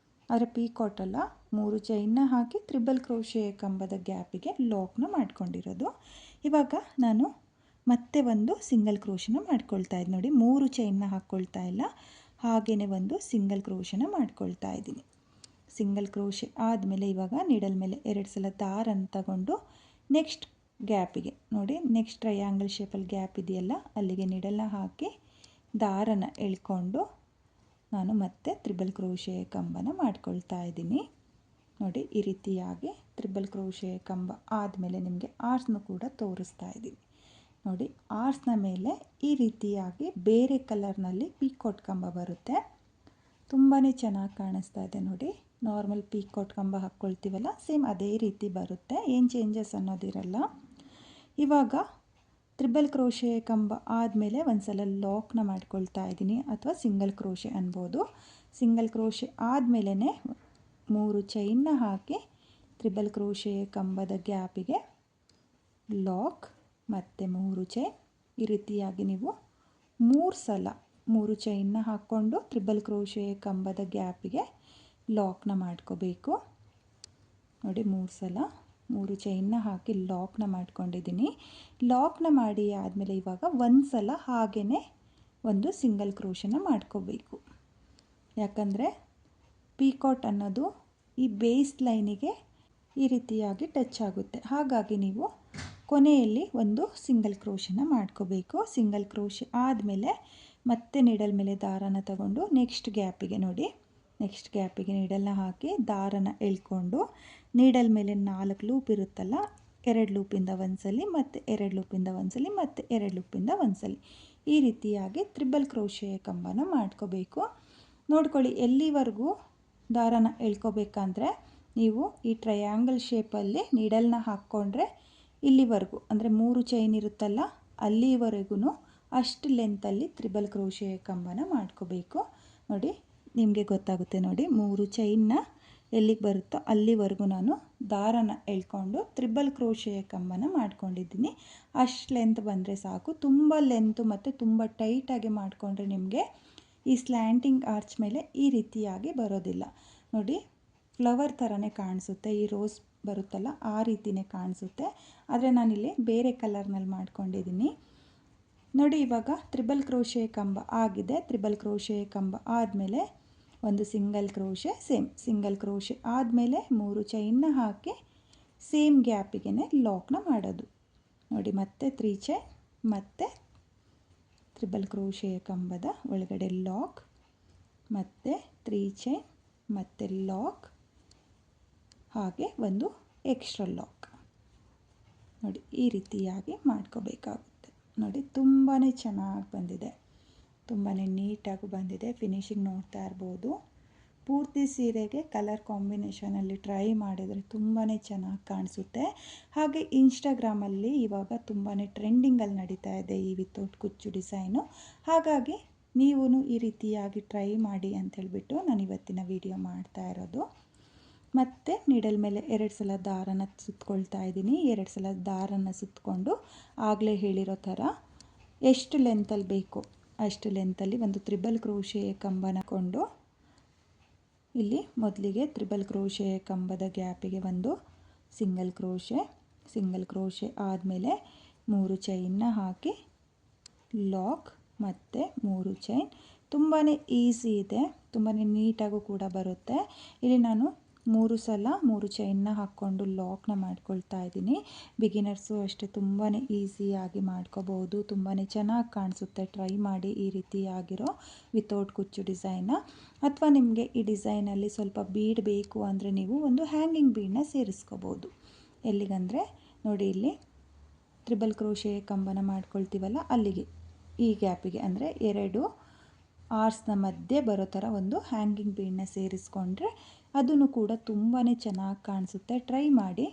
[SPEAKER 1] ಆದರೆ ಪೀಕಾಟಲ್ಲ, 3 ಚೈನ್ನ ಹಾಕಿ ತ್ರಿಬಲ್ ಕ್ರೋಶೆ ಕಂಬದ ಗ್ಯಾಪಿಗೆ ಲಾಕ್ನ ಮಾಡ್ಕೊಂಡಿರೋದು. ಇವಾಗ ನಾನು ಮತ್ತೆ ಒಂದು ಸಿಂಗಲ್ ಕ್ರೋಶನ ಮಾಡ್ಕೊಳ್ತಾ ಇದ್ದೀನಿ. ನೋಡಿ, 3 ಚೈನ್ನ ಹಾಕ್ಕೊಳ್ತಾ ಇಲ್ಲ, ಹಾಗೆಯೇ ಒಂದು ಸಿಂಗಲ್ ಕ್ರೋಶನ ಮಾಡ್ಕೊಳ್ತಾ ಇದ್ದೀನಿ. ಸಿಂಗಲ್ ಕ್ರೋಶೆ ಆದಮೇಲೆ ಇವಾಗ ನೀಡಲ್ ಮೇಲೆ 2 ಸಲ ದಾರನ ತಗೊಂಡು ನೆಕ್ಸ್ಟ್ ಗ್ಯಾಪಿಗೆ, ನೋಡಿ ನೆಕ್ಸ್ಟ್ ಟ್ರಯಾಂಗಲ್ ಶೇಪಲ್ಲಿ ಗ್ಯಾಪ್ ಇದೆಯಲ್ಲ, ಅಲ್ಲಿಗೆ ನೀಡಲ್ನ ಹಾಕಿ ದಾರನ ಎಳ್ಕೊಂಡು ನಾನು ಮತ್ತೆ ತ್ರಿಬಲ್ ಕ್ರೋಶೆ ಕಂಬನ ಮಾಡ್ಕೊಳ್ತಾ ಇದ್ದೀನಿ. ನೋಡಿ, ಈ ರೀತಿಯಾಗಿ ತ್ರಿಬಲ್ ಕ್ರೋಶೆ ಕಂಬ ಆದಮೇಲೆ ನಿಮಗೆ ಆರ್ಸ್ನು ಕೂಡ ತೋರಿಸ್ತಾ ಇದ್ದೀನಿ. ನೋಡಿ, ಆರ್ಸ್ನ ಮೇಲೆ ಈ ರೀತಿಯಾಗಿ ಬೇರೆ ಕಲರ್ನಲ್ಲಿ ಪೀಕಾಟ್ ಕಂಬ ಬರುತ್ತೆ. ತುಂಬಾ ಚೆನ್ನಾಗಿ ಕಾಣಿಸ್ತಾ ಇದೆ. ನೋಡಿ, ನಾರ್ಮಲ್ ಪೀಕಾಟ್ ಕಂಬ ಹಾಕ್ಕೊಳ್ತೀವಲ್ಲ, ಸೇಮ್ ಅದೇ ರೀತಿ ಬರುತ್ತೆ, ಏನು ಚೇಂಜಸ್ ಅನ್ನೋದಿರಲ್ಲ. ಇವಾಗ ತ್ರಿಬಲ್ ಕ್ರೋಶೆ ಕಂಬ ಆದಮೇಲೆ ಒಂದು ಸಲ ಲಾಕ್ನ ಮಾಡ್ಕೊಳ್ತಾ ಇದ್ದೀನಿ, ಅಥವಾ ಸಿಂಗಲ್ ಕ್ರೋಶೆ ಅನ್ಬೋದು. ಸಿಂಗಲ್ ಕ್ರೋಶೆ ಆದಮೇಲೆ 3 ಚೈನ್ನ ಹಾಕಿ ತ್ರಿಬಲ್ ಕ್ರೋಶೆ ಕಂಬದ ಗ್ಯಾಪಿಗೆ ಲಾಕ್ ಮತ್ತು 3 ಚೈನ್. ಈ ರೀತಿಯಾಗಿ ನೀವು 3 ಸಲ 3 ಚೈನ್ನ ಹಾಕ್ಕೊಂಡು ತ್ರಿಬಲ್ ಕ್ರೋಶೆ ಕಂಬದ ಗ್ಯಾಪಿಗೆ ಲಾಕ್ನ ಮಾಡ್ಕೋಬೇಕು. ನೋಡಿ, 3 ಸಲ 3 ಚೈನ್ನ ಹಾಕಿ ಲಾಕ್ನ ಮಾಡ್ಕೊಂಡಿದ್ದೀನಿ. ಲಾಕ್ನ ಮಾಡಿ ಆದಮೇಲೆ ಇವಾಗ ಒಂದು ಸಲ ಹಾಗೇ ಒಂದು ಸಿಂಗಲ್ ಕ್ರೋಶನ ಮಾಡ್ಕೋಬೇಕು. ಯಾಕಂದರೆ ಪೀಕಾಟ್ ಅನ್ನೋದು ಈ ಬೇಸ್ ಲೈನಿಗೆ ಈ ರೀತಿಯಾಗಿ ಟಚ್ ಆಗುತ್ತೆ. ಹಾಗಾಗಿ ನೀವು ಕೊನೆಯಲ್ಲಿ ಒಂದು ಸಿಂಗಲ್ ಕ್ರೋಶನ ಮಾಡ್ಕೋಬೇಕು. ಸಿಂಗಲ್ ಕ್ರೋಶೆ ಆದಮೇಲೆ ಮತ್ತೆ ನೀಡಲ್ ಮೇಲೆ ದಾರನ ತಗೊಂಡು ನೆಕ್ಸ್ಟ್ ಗ್ಯಾಪಿಗೆ, ನೋಡಿ ನೆಕ್ಸ್ಟ್ ಗ್ಯಾಪಿಗೆ ನೀಡಲ್ನ ಹಾಕಿ ದಾರನ ಎಳ್ಕೊಂಡು ನೀಡಲ್ ಮೇಲೆ 4 ಲೂಪ್ ಇರುತ್ತಲ್ಲ, 2 ಲೂಪಿಂದ ಒಂದ್ಸಲಿ, ಮತ್ತು 2 ಲೂಪಿಂದ ಒಂದ್ಸಲಿ, ಮತ್ತು 2 ಲೂಪಿಂದ ಒಂದ್ಸಲಿ, ಈ ರೀತಿಯಾಗಿ ತ್ರಿಬಲ್ ಕ್ರೋಶೆ ಕಂಬನ ಮಾಡ್ಕೋಬೇಕು. ನೋಡ್ಕೊಳ್ಳಿ, ಎಲ್ಲಿವರೆಗೂ ದಾರನ ಎಳ್ಕೋಬೇಕಂದ್ರೆ ನೀವು ಈ ಟ್ರಯಾಂಗಲ್ ಶೇಪಲ್ಲಿ ನೀಡಲ್ನ ಹಾಕ್ಕೊಂಡ್ರೆ ಇಲ್ಲಿವರೆಗೂ, ಅಂದರೆ 3 ಚೈನ್ ಇರುತ್ತಲ್ಲ ಅಲ್ಲಿವರೆಗೂ ಅಷ್ಟು ಲೆಂತಲ್ಲಿ ತ್ರಿಬಲ್ ಕ್ರೋಶೆ ಕಂಬನ ಮಾಡ್ಕೋಬೇಕು. ನೋಡಿ, ನಿಮಗೆ ಗೊತ್ತಾಗುತ್ತೆ. ನೋಡಿ, 3 ಚೈನ್ನ ಎಲ್ಲಿಗೆ ಬರುತ್ತೋ ಅಲ್ಲಿವರೆಗೂ ನಾನು ದಾರನ ಎಳ್ಕೊಂಡು ತ್ರಿಬಲ್ ಕ್ರೋಶೆ ಕಂಬನ ಮಾಡ್ಕೊಂಡಿದ್ದೀನಿ. ಅಷ್ಟು ಲೆಂತ್ ಬಂದರೆ ಸಾಕು. ತುಂಬ ಲೆಂತು ಮತ್ತು ತುಂಬ ಟೈಟಾಗಿ ಮಾಡಿಕೊಂಡ್ರೆ ನಿಮಗೆ ಈ ಸ್ಲ್ಯಾಂಟಿಂಗ್ ಆರ್ಚ್ ಮೇಲೆ ಈ ರೀತಿಯಾಗಿ ಬರೋದಿಲ್ಲ. ನೋಡಿ, ಫ್ಲವರ್ ಥರನೇ ಕಾಣಿಸುತ್ತೆ, ಈ ರೋಸ್ ಬರುತ್ತಲ್ಲ ಆ ರೀತಿಯೇ ಕಾಣಿಸುತ್ತೆ. ಆದರೆ ನಾನಿಲ್ಲಿ ಬೇರೆ ಕಲರ್ನಲ್ಲಿ ಮಾಡ್ಕೊಂಡಿದ್ದೀನಿ. ನೋಡಿ, ಇವಾಗ ತ್ರಿಬಲ್ ಕ್ರೋಶೆ ಕಂಬ ಆಗಿದೆ. ತ್ರಿಬಲ್ ಕ್ರೋಶೆ ಕಂಬ ಆದಮೇಲೆ ಒಂದು single crochet, same single crochet ಆದಮೇಲೆ 3 ಚೈನ್ನ ಹಾಕಿ ಸೇಮ್ ಗ್ಯಾಪಿಗೆ ಲಾಕ್ನ ಮಾಡೋದು. ನೋಡಿ, ಮತ್ತೆ 3 ಚೈನ್, ಮತ್ತು ತ್ರಿಬಲ್ ಕ್ರೋಶೆ ಕಂಬದ ಒಳಗಡೆ ಲಾಕ್, ಮತ್ತು 3 ಚೈನ್, ಮತ್ತು ಲಾಕ್, ಹಾಗೆ ಒಂದು ಎಕ್ಸ್ಟ್ರಾ ಲಾಕ್. ನೋಡಿ, ಈ ರೀತಿಯಾಗಿ ಮಾಡ್ಕೋಬೇಕಾಗುತ್ತೆ. ನೋಡಿ, ತುಂಬಾ ಚೆನ್ನಾಗಿ ಬಂದಿದೆ, ತುಂಬಾ ನೀಟಾಗಿ ಬಂದಿದೆ. ಫಿನಿಶಿಂಗ್ ನೋಡ್ತಾ ಇರ್ಬೋದು. ಪೂರ್ತಿ ಸೀರೆಗೆ ಕಲರ್ ಕಾಂಬಿನೇಷನಲ್ಲಿ ಟ್ರೈ ಮಾಡಿದರೆ ತುಂಬಾ ಚೆನ್ನಾಗಿ ಕಾಣಿಸುತ್ತೆ. ಹಾಗೆ ಇನ್ಸ್ಟಾಗ್ರಾಮಲ್ಲಿ ಇವಾಗ ತುಂಬಾ ಟ್ರೆಂಡಿಂಗಲ್ಲಿ ನಡೀತಾ ಇದೆ ಈ ವಿತೌಟ್ ಕುಚ್ಚು ಡಿಸೈನು. ಹಾಗಾಗಿ ನೀವು ಈ ರೀತಿಯಾಗಿ ಟ್ರೈ ಮಾಡಿ ಅಂಥೇಳ್ಬಿಟ್ಟು ನಾನು ಇವತ್ತಿನ ವಿಡಿಯೋ ಮಾಡ್ತಾ ಇರೋದು. ಮತ್ತು ನೀಡಲ್ ಮೇಲೆ 2 ಸಲ ದಾರನ ಸುತ್ಕೊಳ್ತಾ ಇದ್ದೀನಿ. 2 ಸಲ ದಾರನ ಸುತ್ತಕೊಂಡು ಆಗಲೇ ಹೇಳಿರೋ ಥರ ಎಷ್ಟು ಲೆಂತಲ್ಲಿ ಬೇಕು ಅಷ್ಟು ಲೆಂತಲ್ಲಿ ಒಂದು ತ್ರಿಬಲ್ ಕ್ರೋಶೆ ಕಂಬನ ಕೊಂಡು ಇಲ್ಲಿ ಮೊದಲಿಗೆ ತ್ರಿಬಲ್ ಕ್ರೋಶೆ ಕಂಬದ ಗ್ಯಾಪಿಗೆ ಒಂದು ಸಿಂಗಲ್ ಕ್ರೋಶೆ ಆದಮೇಲೆ 3 ಚೈನ್ನ ಹಾಕಿ ಲಾಕ್ ಮತ್ತು 3 ಚೈನ್. ತುಂಬಾ ಈಸಿ ಇದೆ, ತುಂಬಾ ನೀಟಾಗೂ ಕೂಡ ಬರುತ್ತೆ. ಇಲ್ಲಿ ನಾನು 3 ಸಲ 3 ಚೈನ್ನ ಹಾಕ್ಕೊಂಡು ಲಾಕ್ನ ಮಾಡ್ಕೊಳ್ತಾ ಇದ್ದೀನಿ. ಬಿಗಿನರ್ಸು ಅಷ್ಟೇ ತುಂಬಾ ಈಸಿಯಾಗಿ ಮಾಡ್ಕೋಬೋದು, ತುಂಬಾ ಚೆನ್ನಾಗಿ ಕಾಣಿಸುತ್ತೆ. ಟ್ರೈ ಮಾಡಿ ಈ ರೀತಿಯಾಗಿರೋ ವಿತೌಟ್ ಕುಚ್ಚು ಡಿಸೈನ. ಅಥವಾ ನಿಮಗೆ ಈ ಡಿಸೈನಲ್ಲಿ ಸ್ವಲ್ಪ ಬೀಡ್ ಬೇಕು ಅಂದರೆ ನೀವು ಒಂದು ಹ್ಯಾಂಗಿಂಗ್ ಬೀಡನ್ನ ಸೇರಿಸ್ಕೋಬೋದು. ಎಲ್ಲಿಗಂದರೆ ನೋಡಿ, ಇಲ್ಲಿ ತ್ರಿಬಲ್ ಕ್ರೋಶೆ ಕಂಬನ ಮಾಡ್ಕೊಳ್ತೀವಲ್ಲ ಅಲ್ಲಿಗೆ, ಈ ಗ್ಯಾಪಿಗೆ, ಅಂದರೆ 2 ಆರ್ಸ್ನ ಮಧ್ಯೆ ಬರೋ ಥರ ಒಂದು ಹ್ಯಾಂಗಿಂಗ್ ಬೀಡನ್ನ ಸೇರಿಸ್ಕೊಂಡ್ರೆ ಅದನ್ನು ಕೂಡ ತುಂಬಾ ಚೆನ್ನಾಗಿ ಕಾಣಿಸುತ್ತೆ. ಟ್ರೈ ಮಾಡಿ.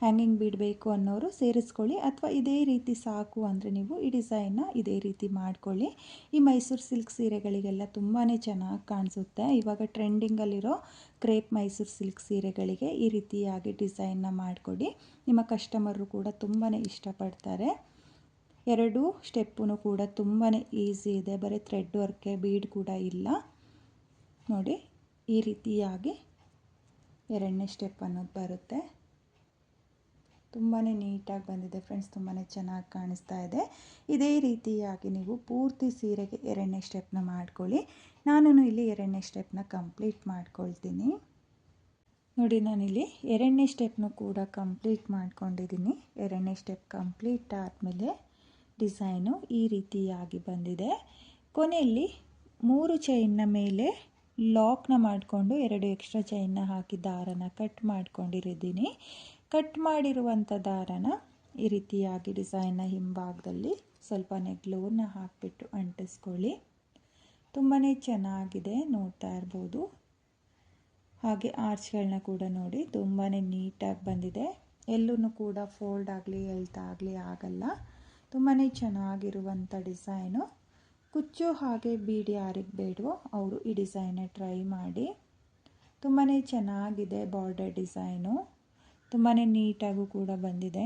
[SPEAKER 1] ಹ್ಯಾಂಗಿಂಗ್ ಬಿಡಬೇಕು ಅನ್ನೋರು ಸೇರಿಸ್ಕೊಳ್ಳಿ, ಅಥವಾ ಇದೇ ರೀತಿ ಸಾಕು ಅಂದರೆ ನೀವು ಈ ಡಿಸೈನ್ನ ಇದೇ ರೀತಿ ಮಾಡ್ಕೊಳ್ಳಿ. ಈ ಮೈಸೂರು ಸಿಲ್ಕ್ ಸೀರೆಗಳಿಗೆಲ್ಲ ತುಂಬಾ ಚೆನ್ನಾಗಿ ಕಾಣಿಸುತ್ತೆ. ಇವಾಗ ಟ್ರೆಂಡಿಂಗಲ್ಲಿರೋ ಕ್ರೇಪ್ ಮೈಸೂರು ಸಿಲ್ಕ್ ಸೀರೆಗಳಿಗೆ ಈ ರೀತಿಯಾಗಿ ಡಿಸೈನ್ನ ಮಾಡಿಕೊಡಿ. ನಿಮ್ಮ ಕಸ್ಟಮರು ಕೂಡ ತುಂಬಾ ಇಷ್ಟಪಡ್ತಾರೆ. ಎರಡೂ ಸ್ಟೆಪ್ಪು ಕೂಡ ತುಂಬಾ ಈಸಿ ಇದೆ, ಬರೀ ಥ್ರೆಡ್ ವರ್ಕೆ, ಬೀಡ್ ಕೂಡ ಇಲ್ಲ. ನೋಡಿ ಈ ರೀತಿಯಾಗಿ ಎರಡನೇ ಸ್ಟೆಪ್ ಅನ್ನೋದು ಬರುತ್ತೆ. ತುಂಬಾ ನೀಟಾಗಿ ಬಂದಿದೆ ಫ್ರೆಂಡ್ಸ್, ತುಂಬಾ ಚೆನ್ನಾಗಿ ಕಾಣಿಸ್ತಾ ಇದೆ. ಇದೇ ರೀತಿಯಾಗಿ ನೀವು ಪೂರ್ತಿ ಸೀರೆಗೆ ಎರಡನೇ ಸ್ಟೆಪ್ನ ಮಾಡ್ಕೊಳ್ಳಿ. ನಾನು ಇಲ್ಲಿ ಎರಡನೇ ಸ್ಟೆಪ್ನ ಕಂಪ್ಲೀಟ್ ಮಾಡ್ಕೊಳ್ತೀನಿ. ನೋಡಿ ನಾನಿಲ್ಲಿ ಎರಡನೇ ಸ್ಟೆಪ್ನು ಕೂಡ ಕಂಪ್ಲೀಟ್ ಮಾಡ್ಕೊಂಡಿದ್ದೀನಿ. ಎರಡನೇ ಸ್ಟೆಪ್ ಕಂಪ್ಲೀಟ್ ಆದಮೇಲೆ ಡಿಸೈನು ಈ ರೀತಿಯಾಗಿ ಬಂದಿದೆ. ಕೊನೆಯಲ್ಲಿ 3 ಚೈನ್ನ ಮೇಲೆ ಲಾಕ್ನ ಮಾಡಿಕೊಂಡು 2 ಎಕ್ಸ್ಟ್ರಾ ಚೈನ್ನ ಹಾಕಿ ದಾರನ ಕಟ್ ಮಾಡ್ಕೊಂಡಿರಿದ್ದೀನಿ. ಕಟ್ ಮಾಡಿರುವಂಥ ದಾರನ ಈ ರೀತಿಯಾಗಿ ಡಿಸೈನ್ನ ಹಿಂಭಾಗದಲ್ಲಿ ಸ್ವಲ್ಪ ನೆಗ್ಲೂನ ಹಾಕಿಬಿಟ್ಟು ಅಂಟಿಸ್ಕೊಳ್ಳಿ. ತುಂಬಾ ಚೆನ್ನಾಗಿದೆ, ನೋಡ್ತಾ ಇರ್ಬೋದು. ಹಾಗೆ ಆರ್ಚ್ಗಳನ್ನ ಕೂಡ ನೋಡಿ ತುಂಬಾ ನೀಟಾಗಿ ಬಂದಿದೆ. ಎಲ್ಲೂ ಕೂಡ ಫೋಲ್ಡ್ ಆಗಲಿ ಎಳ್ತಾ ಆಗಲಿ ಆಗಲ್ಲ. ತುಂಬಾ ಚೆನ್ನಾಗಿರುವಂಥ ಡಿಸೈನು. ಕುಚ್ಚು ಹಾಗೆ ಬೀಡಿ ಯಾರಿಗೆ ಬೇಡವೋ ಅವರು ಈ ಡಿಸೈನ್ನ ಟ್ರೈ ಮಾಡಿ. ತುಂಬಾ ಚೆನ್ನಾಗಿದೆ ಬಾರ್ಡರ್ ಡಿಸೈನು, ತುಂಬಾ ನೀಟಾಗೂ ಕೂಡ ಬಂದಿದೆ.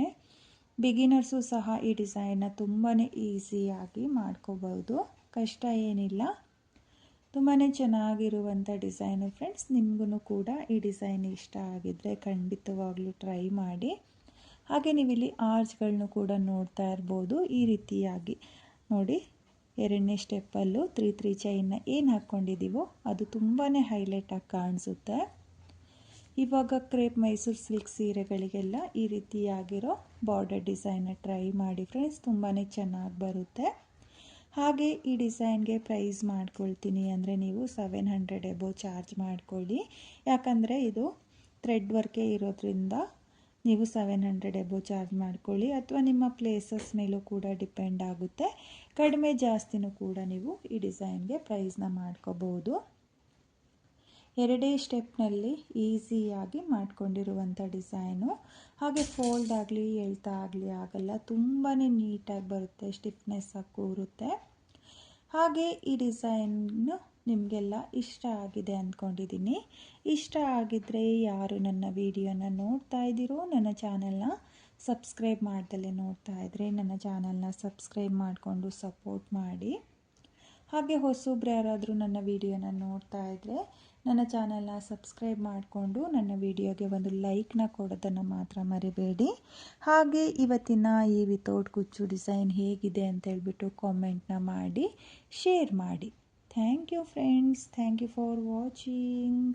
[SPEAKER 1] ಬಿಗಿನರ್ಸು ಸಹ ಈ ಡಿಸೈನ್ನ ತುಂಬಾ ಈಸಿಯಾಗಿ ಮಾಡ್ಕೋಬೋದು, ಕಷ್ಟ ಏನಿಲ್ಲ. ತುಂಬಾ ಚೆನ್ನಾಗಿರುವಂಥ ಡಿಸೈನು ಫ್ರೆಂಡ್ಸ್. ನಿಮಗೂ ಕೂಡ ಈ ಡಿಸೈನ್ ಇಷ್ಟ ಆಗಿದ್ದರೆ ಖಂಡಿತವಾಗ್ಲೂ ಟ್ರೈ ಮಾಡಿ. ಹಾಗೆ ನೀವಿಲ್ಲಿ ಆರ್ಚ್ಗಳನ್ನು ಕೂಡ ನೋಡ್ತಾ ಇರ್ಬೋದು. ಈ ರೀತಿಯಾಗಿ ನೋಡಿ, ಎರಡನೇ ಸ್ಟೆಪ್ಪಲ್ಲೂ 3 ಚೈನ್ನ ಏನು ಹಾಕ್ಕೊಂಡಿದ್ದೀವೋ ಅದು ತುಂಬಾ ಹೈಲೈಟಾಗಿ ಕಾಣಿಸುತ್ತೆ. ಇವಾಗ ಕ್ರೇಪ್ ಮೈಸೂರು ಸಿಲ್ಕ್ ಸೀರೆಗಳಿಗೆಲ್ಲ ಈ ರೀತಿಯಾಗಿರೋ ಬಾರ್ಡರ್ ಡಿಸೈನ್ನ ಟ್ರೈ ಮಾಡಿ ಫ್ರೆಂಡ್ಸ್, ತುಂಬಾ ಚೆನ್ನಾಗಿ ಬರುತ್ತೆ. ಹಾಗೆ ಈ ಡಿಸೈನ್ಗೆ ಪ್ರೈಸ್ ಮಾಡ್ಕೊಳ್ತೀನಿ ಅಂದರೆ ನೀವು 700 ಎಬೋ ಚಾರ್ಜ್ ಮಾಡ್ಕೊಳ್ಳಿ. ಯಾಕಂದರೆ ಇದು ಥ್ರೆಡ್ ವರ್ಕೇ ಇರೋದ್ರಿಂದ ನೀವು 700 ಎಬೋ ಚಾರ್ಜ್ ಮಾಡ್ಕೊಳ್ಳಿ, ಅಥವಾ ನಿಮ್ಮ ಪ್ಲೇಸಸ್ ಮೇಲೂ ಕೂಡ ಡಿಪೆಂಡ್ ಆಗುತ್ತೆ. ಕಡಿಮೆ ಜಾಸ್ತಿನೂ ಕೂಡ ನೀವು ಈ ಡಿಸೈನ್ಗೆ ಪ್ರೈಸ್ನ ಮಾಡ್ಕೋಬೋದು. ಎರಡೇ ಸ್ಟೆಪ್ನಲ್ಲಿ ಈಸಿಯಾಗಿ ಮಾಡ್ಕೊಂಡಿರುವಂಥ ಡಿಸೈನು. ಹಾಗೆ ಫೋಲ್ಡ್ ಆಗಲಿ ಎಳ್ತಾ ಆಗಲಿ ಆಗಲ್ಲ, ತುಂಬಾ ನೀಟಾಗಿ ಬರುತ್ತೆ, ಸ್ಟಿಫ್ನೆಸ್ ಆಗಿ ಕೂರುತ್ತೆ. ಹಾಗೆ ಈ ಡಿಸೈನು ನಿಮಗೆಲ್ಲ ಇಷ್ಟ ಆಗಿದೆ ಅಂದ್ಕೊಂಡಿದ್ದೀನಿ. ಇಷ್ಟ ಆಗಿದ್ದರೆ ಯಾರು ನನ್ನ ವಿಡಿಯೋನ ನೋಡ್ತಾ ಇದ್ದೀರೋ, ನನ್ನ ಚಾನಲ್ನ ಸಬ್ಸ್ಕ್ರೈಬ್ ಮಾಡ್ದಲೇ ನೋಡ್ತಾ ಇದ್ದರೆ ನನ್ನ ಚಾನಲ್ನ ಸಬ್ಸ್ಕ್ರೈಬ್ ಮಾಡಿಕೊಂಡು ಸಪೋರ್ಟ್ ಮಾಡಿ. ಹಾಗೆ ಹೊಸಬ್ರು ಯಾರಾದರೂ ನನ್ನ ವಿಡಿಯೋನ ನೋಡ್ತಾ ಇದ್ದರೆ ನನ್ನ ಚಾನಲ್ನ ಸಬ್ಸ್ಕ್ರೈಬ್ ಮಾಡಿಕೊಂಡು ನನ್ನ ವಿಡಿಯೋಗೆ ಒಂದು ಲೈಕ್ನ ಕೊಡೋದನ್ನು ಮಾತ್ರ ಮರಿಬೇಡಿ. ಹಾಗೆ ಇವತ್ತಿನ ಈ ವಿತೌಟ್ ಕುಚ್ಚು ಡಿಸೈನ್ ಹೇಗಿದೆ ಅಂತೇಳ್ಬಿಟ್ಟು ಕಾಮೆಂಟ್ನ ಮಾಡಿ ಶೇರ್ ಮಾಡಿ. Thank you friends, thank you for watching.